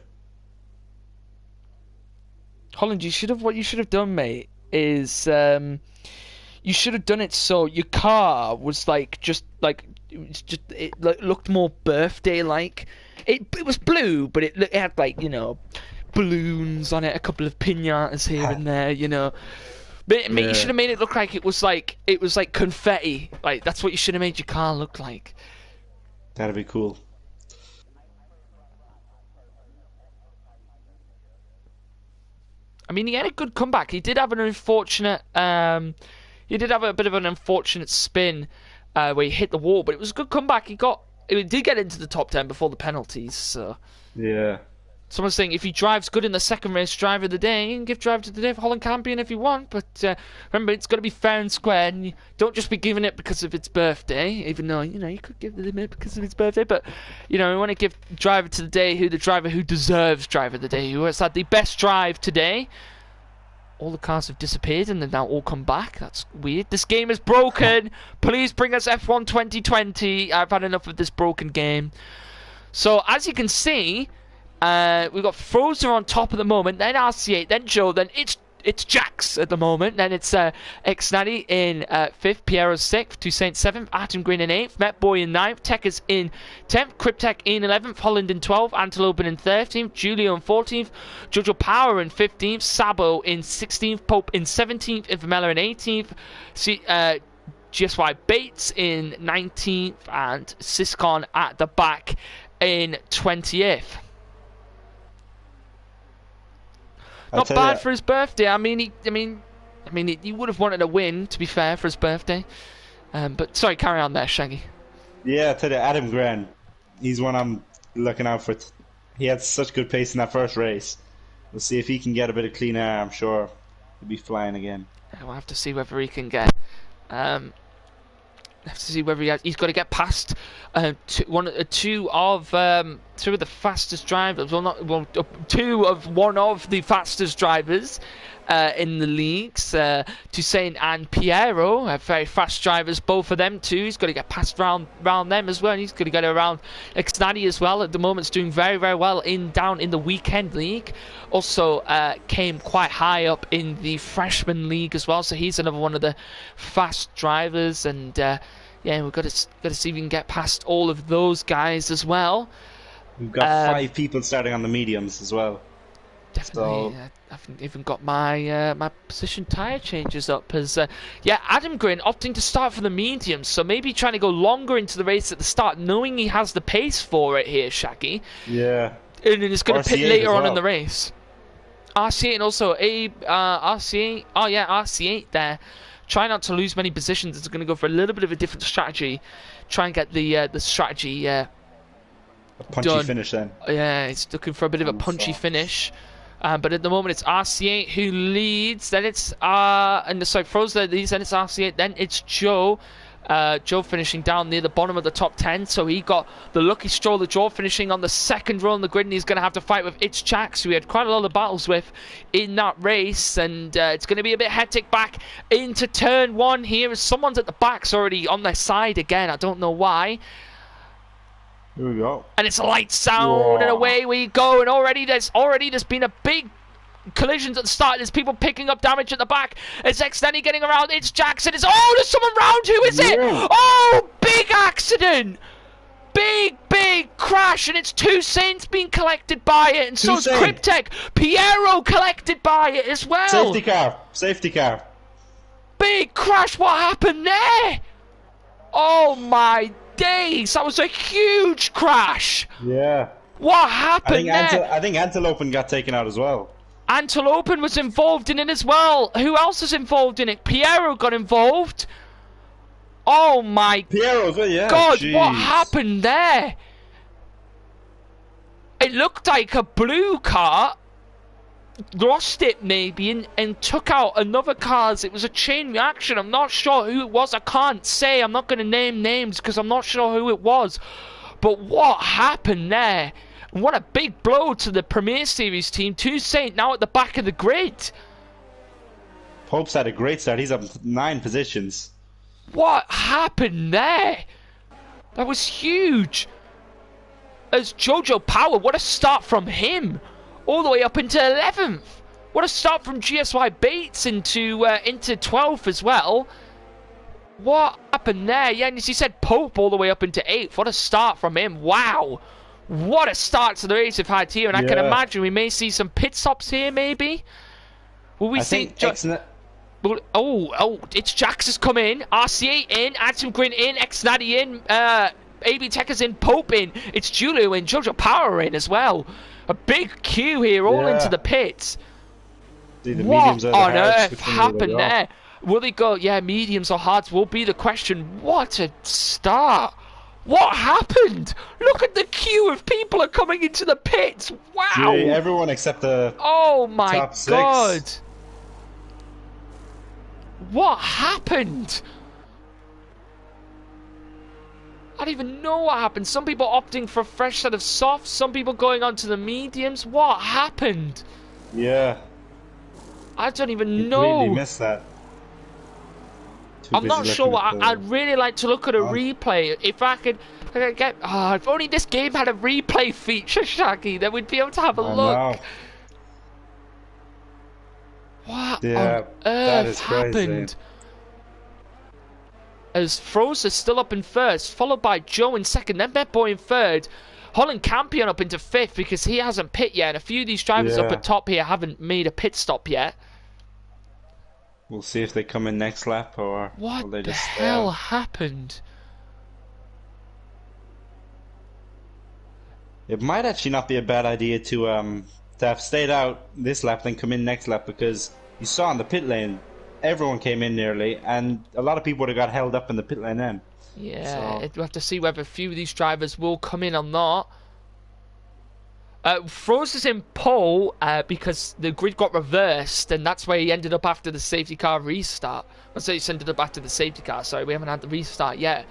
Holland, what you should have done, mate, is you should have done it so your car was it looked more birthday like. It was blue, but it had balloons on it, a couple of piñatas here and there, you know. But you should have made it look like it was like confetti. Like that's what you should have made your car look like. That'd be cool. I mean, he had a good comeback. He did have an unfortunate. He did have a bit of an unfortunate spin where he hit the wall, but it was a good comeback. He got It did get into the top 10 before the penalties, so... Yeah. Someone's saying if he drives good in the second race, driver of the day, and give driver of the day for Holland Campion if you want. But remember, it's got to be fair and square, and you don't just be giving it because of its birthday, even though, you could give the limit because of its birthday. But, we want to give driver to the day the driver who deserves driver of the day, who has had the best drive today. All the cars have disappeared and they've now all come back. That's weird. This game is broken. Please bring us F1 2020. I've had enough of this broken game. So, as you can see... we've got Frozer on top at the moment, then RC8, then Joe, then it's Jax at the moment, then it's Xnadi in 5th, Piero 6th, Toussaint 7th, Atom Green in 8th, Metboy in 9th, Tekker's in 10th, Cryptek in 11th, Holland in 12th, Antelope in 13th, Julio in 14th, Jojo Power in 15th, Sabo in 16th, Pope in 17th, Infamela in 18th, GSY Bates in 19th, and Siscon at the back in 20th. Not bad for his birthday. I mean, he would have wanted a win, to be fair, for his birthday. But sorry, carry on there, Shaggy. Yeah, I tell you, Adam Grant, he's one I'm looking out for. He had such good pace in that first race. We'll see if he can get a bit of clean air. I'm sure he'll be flying again. We'll have to see whether he can get. Have to see whether he's got to get past two of the fastest drivers. Two of one of the fastest drivers in the leagues. Toussaint and Piero are very fast drivers, both of them too. He's got to get past round them as well. And he's got to get around Xnadi as well. At the moment, it's doing very, very well down in the weekend league. Also came quite high up in the freshman league as well. So he's another one of the fast drivers, and we've got to see if we can get past all of those guys as well. We've got 5 people starting on the mediums as well. Definitely. I haven't even got my my position tyre changes up. As Adam Grin opting to start for the mediums, so maybe trying to go longer into the race at the start, knowing he has the pace for it here, Shaggy. Yeah. And he's going to pit later on in the race. RC8 and also RC8. Oh yeah, RC8 there. Try not to lose many positions. It's going to go for a little bit of a different strategy. Try and get the strategy a punchy done. Finish then. Yeah, it's looking for a bit of a punchy finish. But at the moment it's RC8 who leads. Then it's Frozer leads. Then it's RC8. Then it's Joe. Joe finishing down near the bottom of the top 10, so he got the lucky stroll of Joe finishing on the second row on the grid, and he's going to have to fight with It's Jax, who he had quite a lot of battles with in that race, and it's going to be a bit hectic back into turn 1 here, as someone's at the back's already on their side again. I don't know why. Here we go. And it's a light sound, and away we go, and already there's been a big collisions at the start. There's people picking up damage at the back. It's Xnadi getting around. It's Jackson. There's someone round. Who is it? Oh, big accident. Big crash. And it's Toussaint's being collected by it. And so is Cryptek. Piero collected by it as well. Safety car. Big crash. What happened there? Oh my days. That was a huge crash. Yeah. What happened there? I think Antelope got taken out as well. Antelope was involved in it as well. Who else is involved in it? Piero got involved. Oh my God, geez. What happened there? It looked like a blue car lost it maybe and took out another car's. It was a chain reaction. I'm not sure who it was. I can't say. I'm not going to name names because I'm not sure who it was. But what happened there? What a big blow to the Premier Series team. Toussaint now at the back of the grid. Pope's had a great start. He's up 9 positions. What happened there? That was huge. As Jojo Power, what a start from him. All the way up into 11th. What a start from GSY Bates into 12th as well. What happened there? Yeah, and as you said, Pope all the way up into 8th. What a start from him. Wow. What a start to the race we've had here, and I can imagine we may see some pit stops here, maybe. Will we see? It's Jax has come in, RCA in, Atom Grin in, Xnadi in, AB Tekker's in, Pope in, it's Julio in, Jojo Power in as well. A big queue here, all into the pits. What on earth happened there? Will they go? Yeah, mediums or hards will be the question. What a start! What happened? Look at the queue of people are coming into the pits. Wow. Gee, everyone except the Oh my top 6. God. What happened? I don't even know what happened. Some people opting for a fresh set of softs. Some people going on to the mediums. What happened? Yeah. I don't even Completely know. missed that. Too I'm busy not sure. looking at the- I'd really like to look at a replay. If I could get... Oh, if only this game had a replay feature, Shaggy, then we'd be able to have a I look. know. What Yeah, on that earth is crazy. happened? As Froze's still up in first, followed by Joe in second, then Met Boy in third. Holland Campion up into fifth because he hasn't pit yet, and a few of these drivers up Yeah. at top here haven't made a pit stop yet. We'll see if they come in next lap or What will they the just hell happened? It might actually not be a bad idea to have stayed out this lap then come in next lap, because you saw in the pit lane everyone came in nearly and a lot of people would have got held up in the pit lane then. Yeah, So- we'll have to see whether a few of these drivers will come in or not. Froze is in pole because the grid got reversed, and that's where he ended up after the safety car restart. I say he ended up after the safety car. Sorry, we haven't had the restart yet.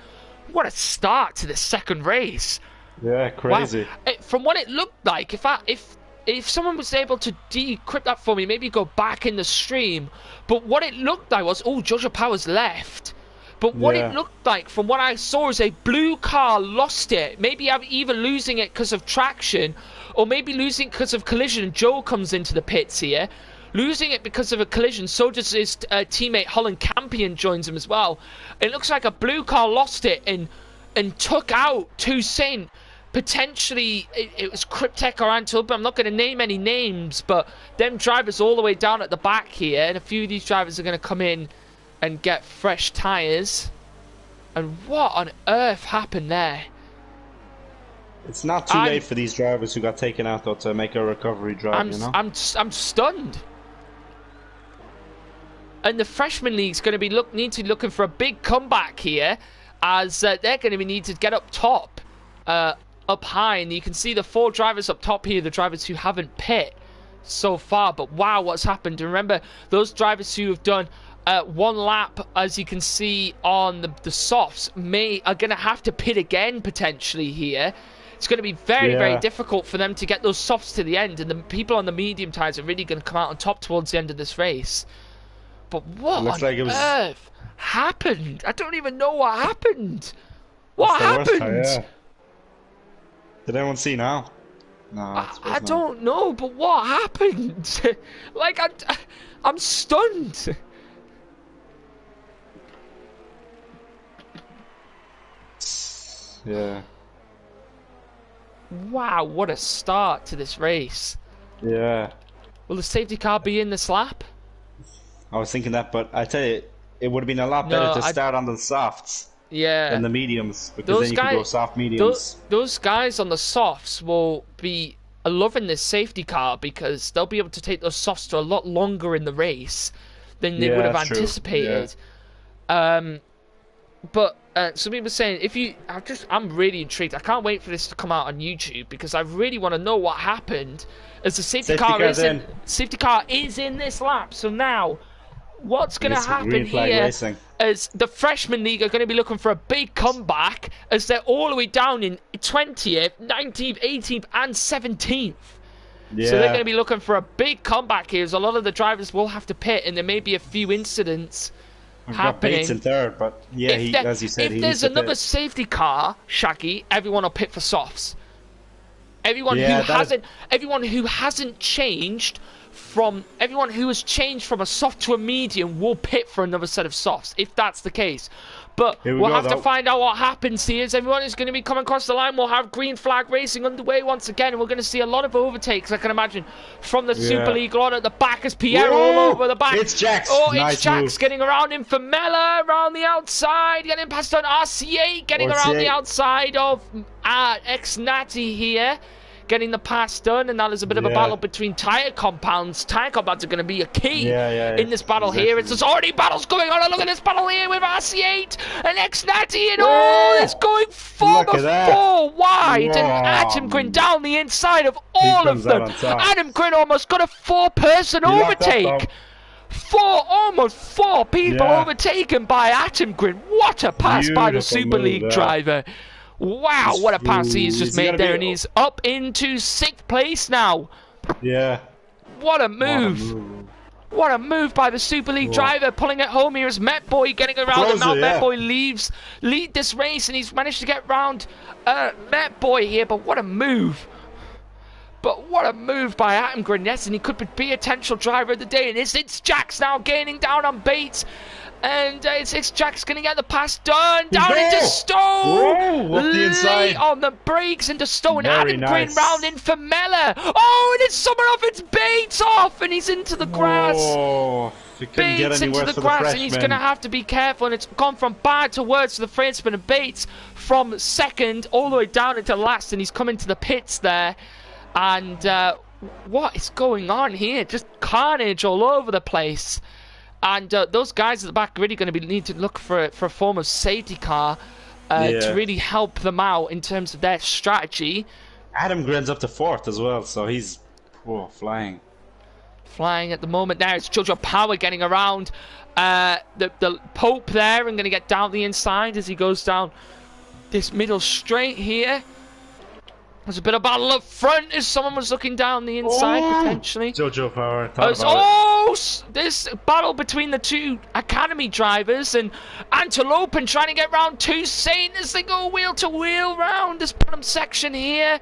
What a start to the second race! Yeah, crazy. Wow. From what it looked like, if someone was able to decrypt that for me, maybe go back in the stream. But what it looked like was, Jojo Powers left. But what Yeah. it looked like, from what I saw, is a blue car lost it. Maybe I'm either losing it because of traction, or maybe losing it because of collision. Joe comes into the pits here. Losing it because of a collision, so does his teammate Holland Campion joins him as well. It looks like a blue car lost it and took out Toussaint. Potentially, it was Cryptek or Antil, but I'm not going to name any names, but them drivers all the way down at the back here, and a few of these drivers are going to come in and get fresh tyres. And what on earth happened there? It's not too late for these drivers who got taken out though to make a recovery drive, you know? I'm stunned. And the freshman league's going to be looking for a big comeback here, as they're going to need to get up top, up high, and you can see the 4 drivers up top here, the drivers who haven't pit so far. But wow, what's happened? And remember, those drivers who have done 1 lap, as you can see on the softs, are going to have to pit again potentially here. It's going to be very, very difficult for them to get those softs to the end, and the people on the medium tyres are really going to come out on top towards the end of this race. But what on earth happened? I don't even know what happened. What happened? Did anyone see now? No, I don't know, but what happened? Like, I'm stunned. Yeah. Wow, what a start to this race. Yeah. Will the safety car be in this lap? I was thinking that, but I tell you, it would have been a lot better to start on the softs than the mediums, because then you could go soft mediums. Those guys on the softs will be loving this safety car because they'll be able to take those softs to a lot longer in the race than they would have anticipated. But some people saying, I'm really intrigued. I can't wait for this to come out on YouTube because I really want to know what happened. As the safety car is in this lap. So now, what's going to happen here? As the freshman league are going to be looking for a big comeback, as they're all the way down in 20th, 19th, 18th, and 17th. Yeah. So they're going to be looking for a big comeback here, as a lot of the drivers will have to pit, and there may be a few incidents happening. Bates in third, but yeah, as you said, if there's another safety car, Shaggy, everyone will pit for softs. Everyone who hasn't changed everyone who has changed from a soft to a medium will pit for another set of softs, if that's the case. But we'll have to find out what happens here, as everyone is going to be coming across the line. We'll have green flag racing underway once again, and we're going to see a lot of overtakes, I can imagine, from the Super League lot at the back, as Pierre all over the back. It's Jax. It's Jax getting around in Famella, around the outside, getting past on RC8, getting around the outside of ex-Natty here. getting the pass done, and now there's a bit of a battle between tyre compounds. Tyre compounds are going to be a key in this battle here. There's already battles going on. Look at this battle here with RC8 and X-Natty, and it's going 4 wide, and Adam Grin down the inside of all of them. Adam Grin almost got a 4-person overtake. Almost four people overtaken by Adam Grin. What a pass by the Super League driver. Wow, what a pass he's just made there, and he's up into 6th place now. Yeah. What a move. What a move by the Super League driver, pulling it home here as Metboy getting around, and now Metboy lead this race, and he's managed to get round Metboy here, but what a move. But what a move by Adam Grin, yes, and he could be a potential driver of the day. And it's Jax now gaining down on Bates. And it's Jax going to get the pass done. Down into Stowe. Up the inside. On the brakes into Stowe. And Adam Grin round in for Mella. Oh, and it's someone off. It's Bates off. And he's into the grass. Oh, Bates into the grass. And he's going to have to be careful. And it's gone from bad to worse for the Frenchman. And Bates from 2nd all the way down into last. And he's coming to the pits there. And what is going on here? Just carnage all over the place. And those guys at the back are really going to need to look for a form of safety car to really help them out in terms of their strategy. Adam Grin's up to 4th as well, so he's flying. Flying at the moment there. It's Jojo Power getting around the Pope there and going to get down the inside as he goes down this middle straight here. There's a bit of battle up front as someone was looking down the inside, potentially. Jojo Power. This battle between the 2 Academy drivers and Antelope and trying to get round Toussaint as they go wheel to wheel round this bottom section here.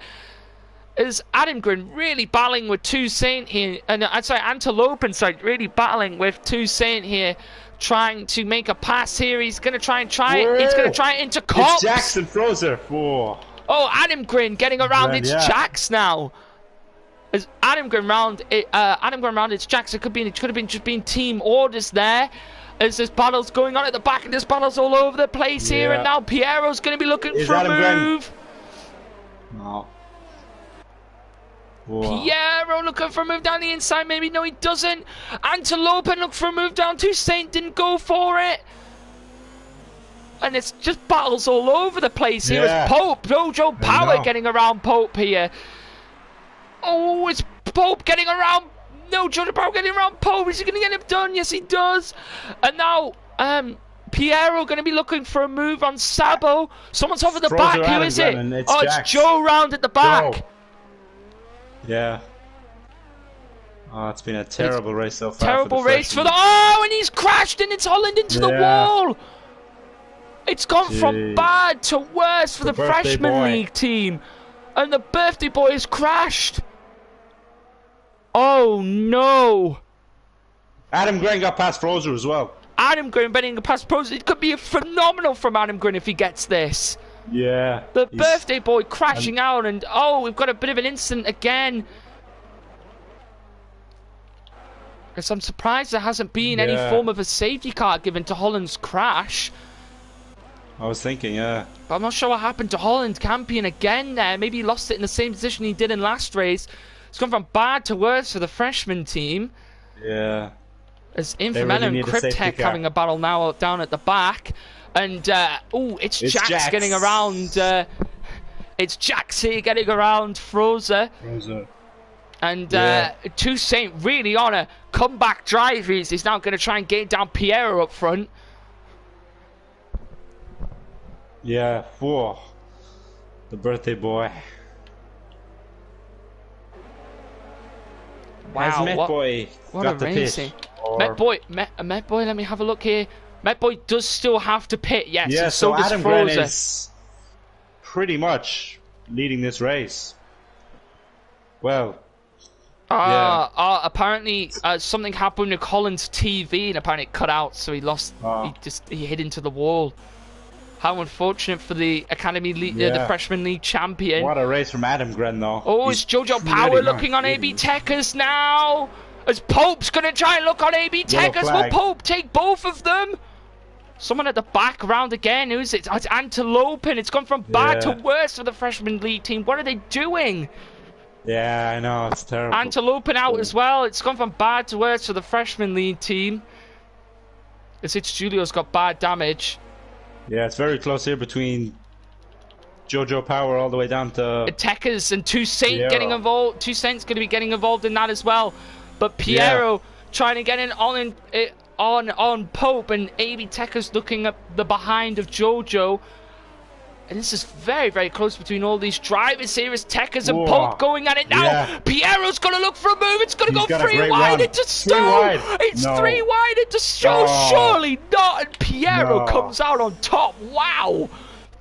Is Adam Grin really battling with Toussaint here? And I'd say Antelope inside really battling with Toussaint here, trying to make a pass here. He's going to try it. He's going to try it into Cops. It's Jackson Frozer. Whoa. Oh, Adam Grin getting around its Jax now. As Adam Grin round its Jax, it could have been just been team orders there. As this battle's going on at the back, and this battle's all over the place here, and now Piero's going to be looking for a move. No. Piero looking for a move down the inside, maybe. No, he doesn't. Antelope looked for a move down to Saint, didn't go for it. And it's just battles all over the place here. It's Pope, Jojo Power getting around Pope here. Oh, it's Pope getting around. No, Jojo Power getting around Pope. Is he going to get him done? Yes, he does. And now, Piero going to be looking for a move on Sabo. Someone's off at the back. Who is it? It's Joe round at the back. Joe. Yeah. Oh, it's been a terrible race so far. Terrible race for the. Oh, and he's crashed and it's Holland into the wall. It's gone from bad to worse for the freshman league team. And the birthday boy has crashed. Oh no. Adam Grin got past Frozer as well. Adam Grin getting past Frozer. It could be phenomenal from Adam Grin if he gets this. Yeah. The birthday boy crashing out, and we've got a bit of an incident again. Because I'm surprised there hasn't been any form of a safety car given to Holland's crash. I was thinking, But I'm not sure what happened to Holland. Campion again there. Maybe he lost it in the same position he did in last race. It's gone from bad to worse for the freshman team. Yeah. As Infamela and Cryptek having a battle now down at the back. And, it's Jax getting around. It's Jax here getting around Frozer. And Toussaint really on a comeback drive. He's now going to try and gain down Piero up front. Yeah, whoa. The birthday boy. Wow, Has Metboy got the racing. pit? Metboy, let me have a look here. Metboy does still have to pit, yes. Yeah, and so does Adam Frozer. Grin is pretty much leading this race. Well, apparently something happened with Collins' TV, and apparently it cut out, so he lost. He hit into the wall. How unfortunate for the Academy League, the Freshman League champion. What a race from Adam Grin, though. Oh, it's Jojo Power looking on AB Techers now. As Pope's going to try and look on AB Techers. Will Pope take both of them? Someone at the back round again. Who's it? It's Antelope, and it's gone from bad to worse for the Freshman League team. What are they doing? Yeah, I know, it's terrible. Antelope out as well. It's gone from bad to worse for the freshman lead team. As it's Julio's got bad damage. Yeah, it's very close here between Jojo Power all the way down to Tekers and Toussaint Piero. getting involved. Toussaint's going to be getting involved in that as well. But Piero trying to get in on Pope, and AB Tekers looking at the behind of Jojo. And this is very, very close between all these drivers here as Tekers and Pope going at it now. Yeah. Piero's going to look for a move. It's going to go got a 3 great wide run. into 3 Stowe. wide. It's No. 3 wide into Stowe. Oh. Surely not. And Piero No. comes out on top. Wow.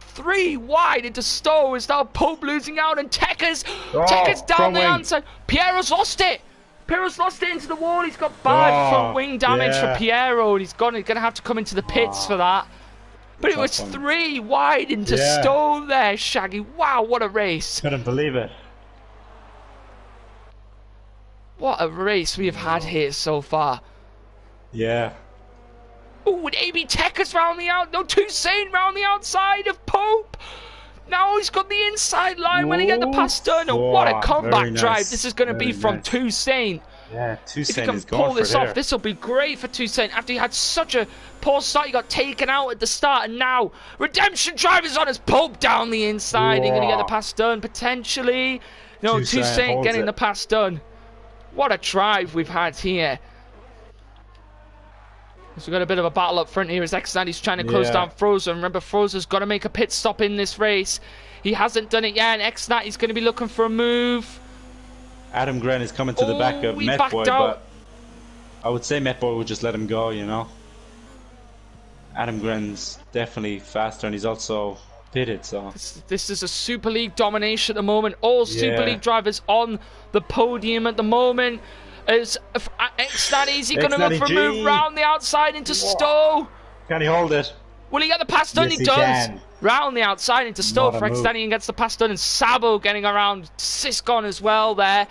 3 wide into Stowe is now Pope losing out, and Tekers down front the wing. outside. Piero's lost it. Piero's lost it into the wall. He's got bad front wing damage for Piero, and he's going to have to come into the pits for that. But it was 3 wide into Stowe there, Shaggy. Wow, what a race. Couldn't believe it. What a race we have had here so far. Yeah. Oh, and AB Tekers round the out. No, Toussaint round the outside of Pope. Now he's got the inside line when he get the pass done. And what a comeback drive this is going to be from Toussaint. Yeah, If he Toussaint can is pull going for this it off, here. this will be great for Toussaint. After he had such a poor start, he got taken out at the start, and now redemption drive is on his Pope down the inside. He's going to get the pass done potentially. No, Toussaint getting the pass done. What a drive we've had here. So we've got a bit of a battle up front here as X90's trying to close down Frozen. Remember, Frozen's got to make a pit stop in this race. He hasn't done it yet, and X90's going to be looking for a move. Adam Gren is coming to the back of Metboy, but I would say Metboy would just let him go, you know. Adam Gren's definitely faster, and he's also pitted, so... This is a Super League domination at the moment. All Super League drivers on the podium at the moment. As X90's going to look for a move round the outside into Stowe. Can he hold it? Will he get the pass done? Yes, he does. Can. Round the outside into Stowe for X90 and gets the pass done. And Sabo getting around Siscon as well there.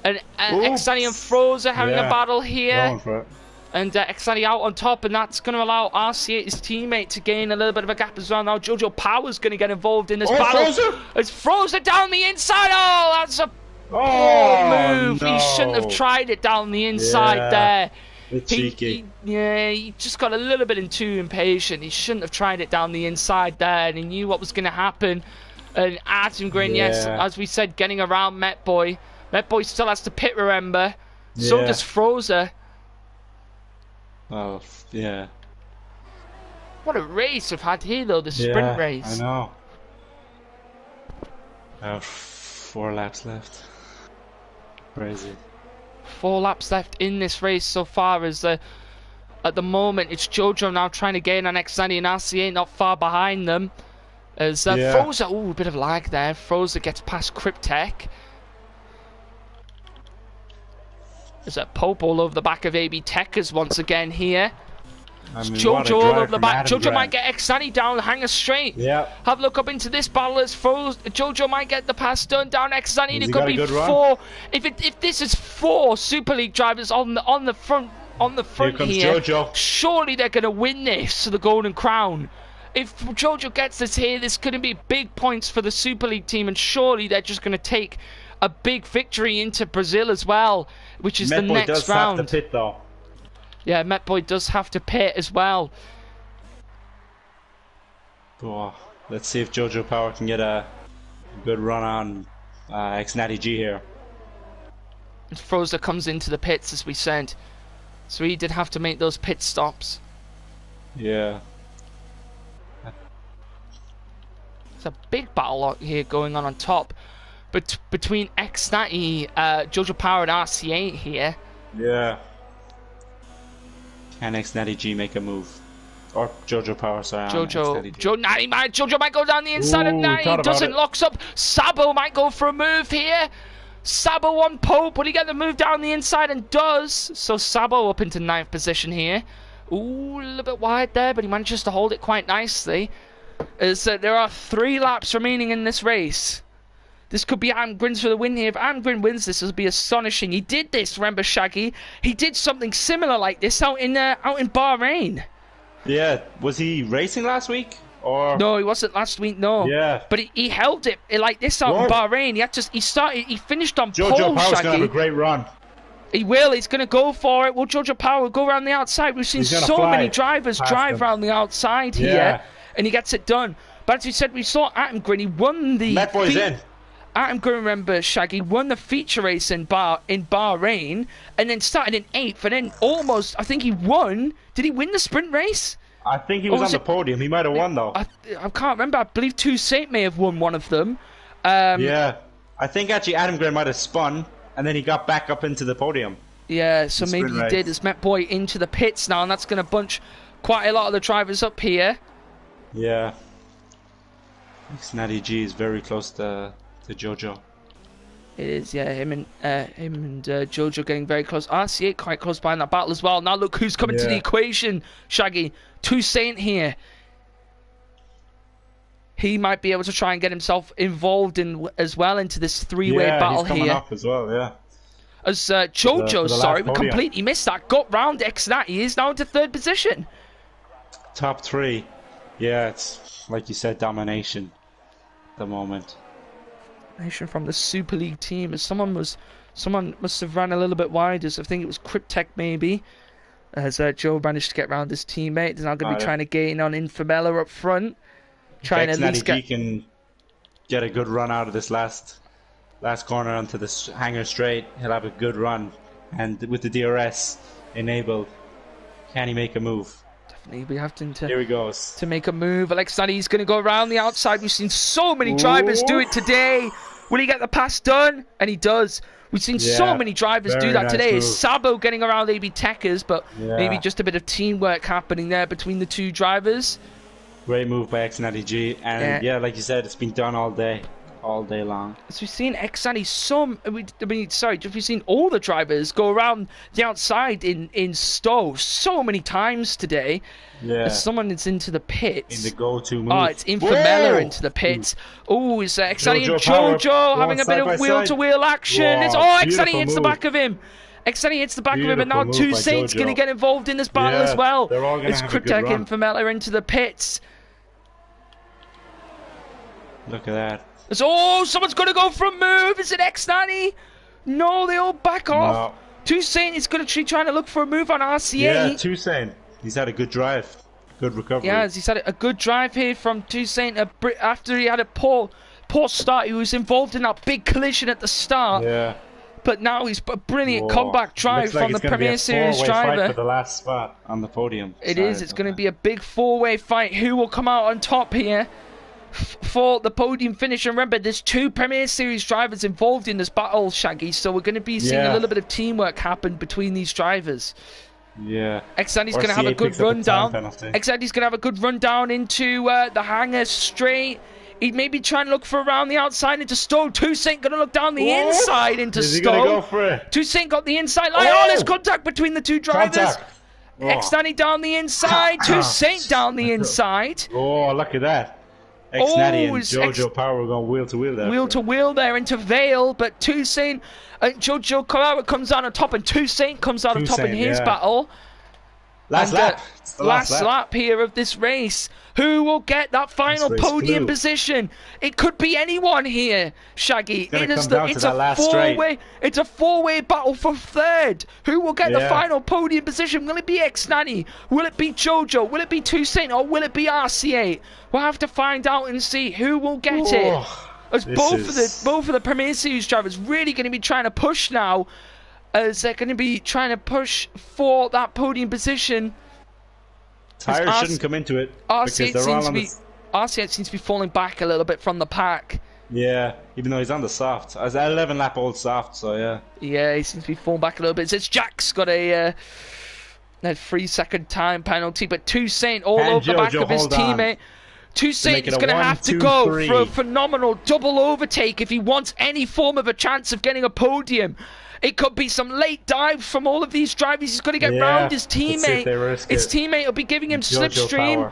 And X90 and Frozen having a battle here. Going for it. And X90 out on top, and that's going to allow RC8, his teammate, to gain a little bit of a gap as well. Now Jojo Power's going to get involved in this battle. Frozen. It's Frozen down the inside. Oh, that's a poor move. No. He shouldn't have tried it down the inside there. Bit cheeky. He just got a little bit too impatient. He shouldn't have tried it down the inside there, and he knew what was going to happen. And Adam Green, yes, as we said, getting around Metboy. Metboy still has to pit, remember. So does Frozen. Oh, yeah. What a race we've had here, though, the sprint race. I know. 4 laps left. Crazy. 4 laps left in this race so far as at the moment it's Jojo now trying to gain on X90 and RCA not far behind them. As Frozen, a bit of lag there. Frozen gets past Cryptech. There's a Pope all over the back of AB Tekers once again here. I mean, Jojo all over the back. Jojo might get X90 down, hang us straight. Yeah. Have a look up into this battle as Jojo might get the pass done down X90. It could be 4. If this is 4 Super League drivers on the front here, Jojo. Surely they're going to win this for the Golden Crown. If Jojo gets this here, this could be big points for the Super League team, and surely they're just going to take a big victory into Brazil as well, which is the next round. Metboy does have to pit, though. Yeah, Metboy does have to pit as well. Oh, let's see if Jojo Power can get a good run on X90 G here. Frozer comes into the pits, as we said. So he did have to make those pit stops. Yeah. It's a big battle here going on top. But between X90, Jojo Power and RC8 here. Yeah. Can X90 G make a move? Or Jojo Power, sorry. Jojo might go down the inside of 90. Doesn't, locks up. Sabo might go for a move here. Sabo on Pope. Will he get the move down the inside? And does. So Sabo up into 9th position here. Ooh, a little bit wide there, but he manages to hold it quite nicely. As there are 3 laps remaining in this race. This could be Adam Grin's for the win here. If Adam Grin wins this, it'll be astonishing. He did this, remember, Shaggy? He did something similar like this out in Bahrain. Yeah, was he racing last week? Or No, he wasn't last week. No. Yeah. But he held it like this out in Bahrain. He finished on Jojo pole, Power's Shaggy. gonna have a great run. He will. He's going to go for it. Will Jojo Power go around the outside? We've seen so many drivers drive around the outside here, and he gets it done. But as you said, we saw Atengrin. He won the. Met Boy's in. Atengrin, remember, Shaggy won the feature race in Bahrain, and then started in 8th, and then almost, I think he won. Did he win the sprint race? I think he was on the podium. He might have won though. I can't remember. I believe Toussaint may have won one of them. Yeah, I think actually Atengrin might have spun. And then he got back up into the podium. Yeah, so maybe he did. It's Met Boy into the pits now, and that's going to bunch quite a lot of the drivers up here. Yeah. Natty G is very close to Jojo. It is, yeah. Him and Jojo getting very close. RC8 quite close behind that battle as well. Now look who's coming to the equation, Shaggy. Toussaint here. He might be able to try and get himself involved as well into this three-way battle he's coming here. Up as well, yeah. As Jojo, we completely missed that. Got round Xnat. He is now into 3rd position. Top 3. Yeah, it's like you said, domination at the moment. Domination from the Super League team. As someone must have ran a little bit wide. As I think it was Cryptech maybe. As Joe managed to get round his teammate. He's now going to be trying to gain on Infamella up front. Trying to at least can get a good run out of this last corner onto this hanger straight. He'll have a good run, and with the DRS enabled, can he make a move? Definitely be having to. Here he goes to make a move. Alexandri's going to go around the outside. We've seen so many drivers do it today. Will he get the pass done? And he does. We've seen so many drivers do that today. It's Sabo getting around AB Techers, but maybe just a bit of teamwork happening there between the two drivers. Great move by Xnatty G, and like you said, it's been done all day long. So we've seen we've seen all the drivers go around the outside in Stowe so many times today. Yeah. As someone is into the pits. In the go-to move. Oh, it's Infamella into the pits. Oh, it's Xnatty and Jojo having a bit of wheel-to-wheel action. It's Xnatty hits the back of him. Xnatty hits the back of him, and now Toussaint's going to get involved in this battle as well. It's Cryptech Infamella into the pits. Look at that. Someone's going to go for a move. Is it Xnatty? No, they all back off. No. Toussaint is going to trying to look for a move on RCA. Yeah, Toussaint. He's had a good drive. Good recovery. Yeah, he's had a good drive here from Toussaint after he had a poor start. He was involved in that big collision at the start. Yeah. But now he's a brilliant comeback drive from the Premier Series driver. Fight for the last spot on the podium. It is. It's going to be a big 4-way fight. Who will come out on top here for the podium finish? And remember, there's 2 Premier Series drivers involved in this battle, Shaggy. So we're going to be seeing a little bit of teamwork happen between these drivers. Yeah. Xnatty's going to have a good run down. Xnatty's going to have a good run down into the hanger straight. He may be trying to look for around the outside into Stowe. Toussaint going to look down the inside into Stowe. Is he going to go for it? Toussaint got the inside line. There's contact between the two drivers. Xnatty down the inside. Toussaint down the inside. Oh, look at that. Xnatty and Jojo Power were going wheel to wheel there. Wheel to wheel there into Vale, but Toussaint, Jojo Power comes out on top, and Toussaint comes out on top in his battle. Last lap. Last lap here of this race. Who will get that final podium position? It could be anyone here, Shaggy. It's a four-way battle for 3rd. Who will get the final podium position? Will it be Xnatty? Will it be Jojo? Will it be Toussaint? Or will it be RC8? We'll have to find out and see who will get it. As both of the Premier Series drivers really going to be trying to push now. As they're going to be trying to push for that podium position. Tires shouldn't come into it. RC8 seems to be falling back a little bit from the pack. Yeah, even though he's on the soft. As 11 lap old soft, so yeah. Yeah, he seems to be falling back a little bit. It's Jack's got a 3-second time penalty, but Toussaint all over the back of his teammate. Toussaint is going to have to go for a phenomenal double overtake if he wants any form of a chance of getting a podium. It could be some late dives from all of these drivers. He's going to get round his teammate. His teammate will be giving him slipstream.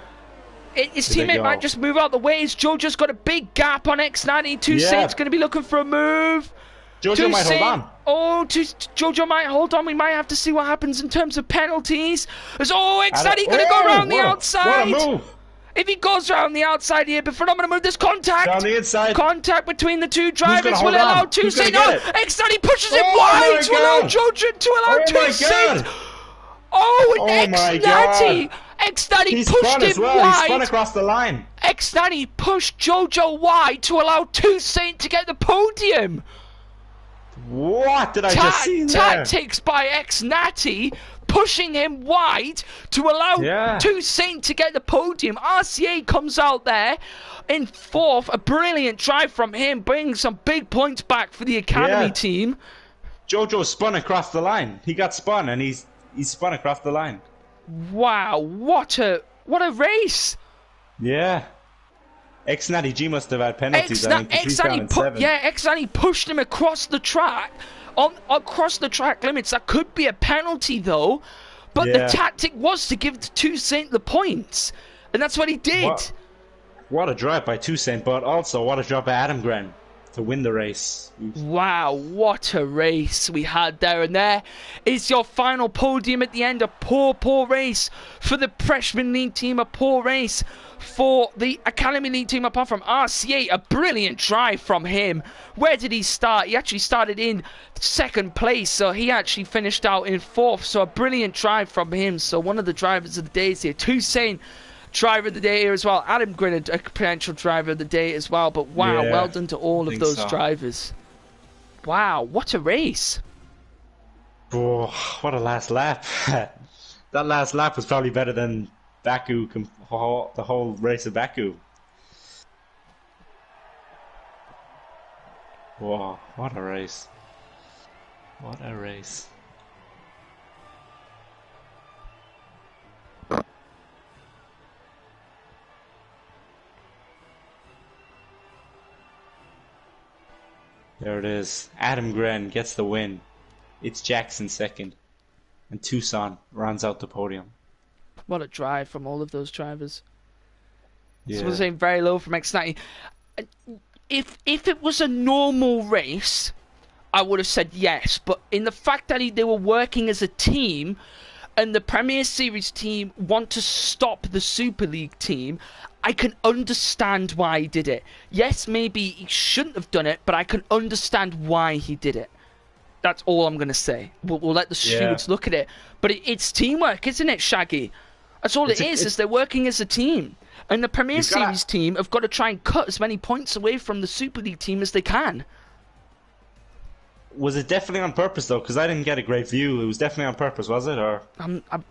His teammate might just move out the way. Jojo's got a big gap on Xnatty. Toussaint's going to be looking for a move. Jojo might hold on. Jojo might hold on. We might have to see what happens in terms of penalties. Xnatty going to go around the outside. What a move. If he goes around the outside here before I'm going to move this contact. Down the inside. Contact between the two drivers. hold Will it allow on? two Who's gonna Saint? get No, it? Extani pushes it Oh wide my to allow God. Jojo to allow Oh two my Saint. God. Oh, Oh and my Exnati. God. Exnati He pushed spun him as well. He spun wide. across the line. Exnati pushed Jojo wide to allow two Saint to get the podium. What did I just see there? Tactics by Exnati, pushing him wide to allow two Saint to get the podium. RCA comes out there in fourth. A brilliant drive from him, bringing some big points back for the Academy team. Jojo spun across the line. He got spun, and he's spun across the line. Wow, what a race! Yeah. Exnati G must have had penalties, I think, 'cause he's down in 7. Exnati pushed him across the track, across the track limits. That could be a penalty, though. But the tactic was to give the two Saint the points. And that's what he did. What a drive by Toussaint, but also what a drive by Adam Gren to win the race. Wow, what a race we had there. And there is your final podium at the end. A poor race for the Freshman League team. A poor race for the Academy League team, apart from RCA. A brilliant drive from him. Where did he start? He actually started in second place, so he actually finished out in fourth. So a brilliant drive from him. So one of the drivers of the day is here. Toussaint, driver of the day here as well. Adam Grin, a potential driver of the day as well. But wow, well done to all of those drivers. Wow, what a race. Oh, what a last lap. That last lap was probably better than Baku, the whole race of Baku. Whoa, what a race. What a race. There it is. Adam Gren gets the win. It's Jackson second. And Tucson rounds out the podium. What a drive from all of those drivers. Yeah. Someone saying very low from X90. If it was a normal race, I would have said yes. But in the fact that they were working as a team, and the Premier Series team want to stop the Super League team, I can understand why he did it. Yes, maybe he shouldn't have done it, but I can understand why he did it. That's all I'm going to say. We'll let the stewards look at it. But it's teamwork, isn't it, Shaggy? That's all it is they're working as a team. And the Premier Series team have got to try and cut as many points away from the Super League team as they can. Was it definitely on purpose, though? Because I didn't get a great view. It was definitely on purpose, was it? Or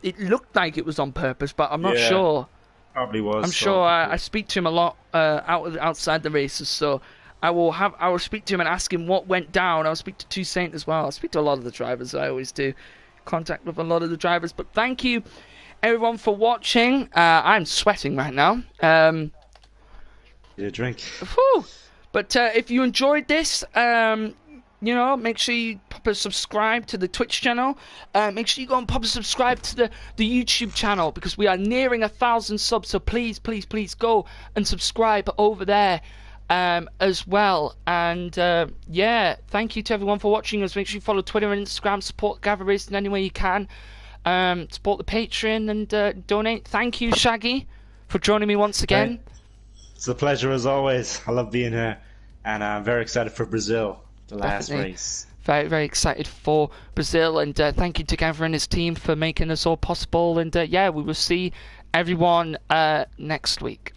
it looked like it was on purpose, but I'm not sure. Probably was. I'm sure I speak to him a lot outside the races, so I will speak to him and ask him what went down. I'll speak to Toussaint as well. I'll speak to a lot of the drivers. I always do contact with a lot of the drivers. But thank you, everyone, for watching. I'm sweating right now. Yeah, drink. Whew. But if you enjoyed this, make sure you pop a subscribe to the Twitch channel. Make sure you go and pop a subscribe to the YouTube channel, because we are nearing 1,000 subs. So please go and subscribe over there as well. And thank you to everyone for watching us. Make sure you follow Twitter and Instagram. Support Gavra Racing any way you can. Support the Patreon and donate. Thank you, Shaggy, for joining me once again. It's a pleasure as always. I love being here, and I'm very excited for Brazil. The last race. Very, very excited for Brazil, and thank you to Gavra and his team for making this all possible. And we will see everyone next week.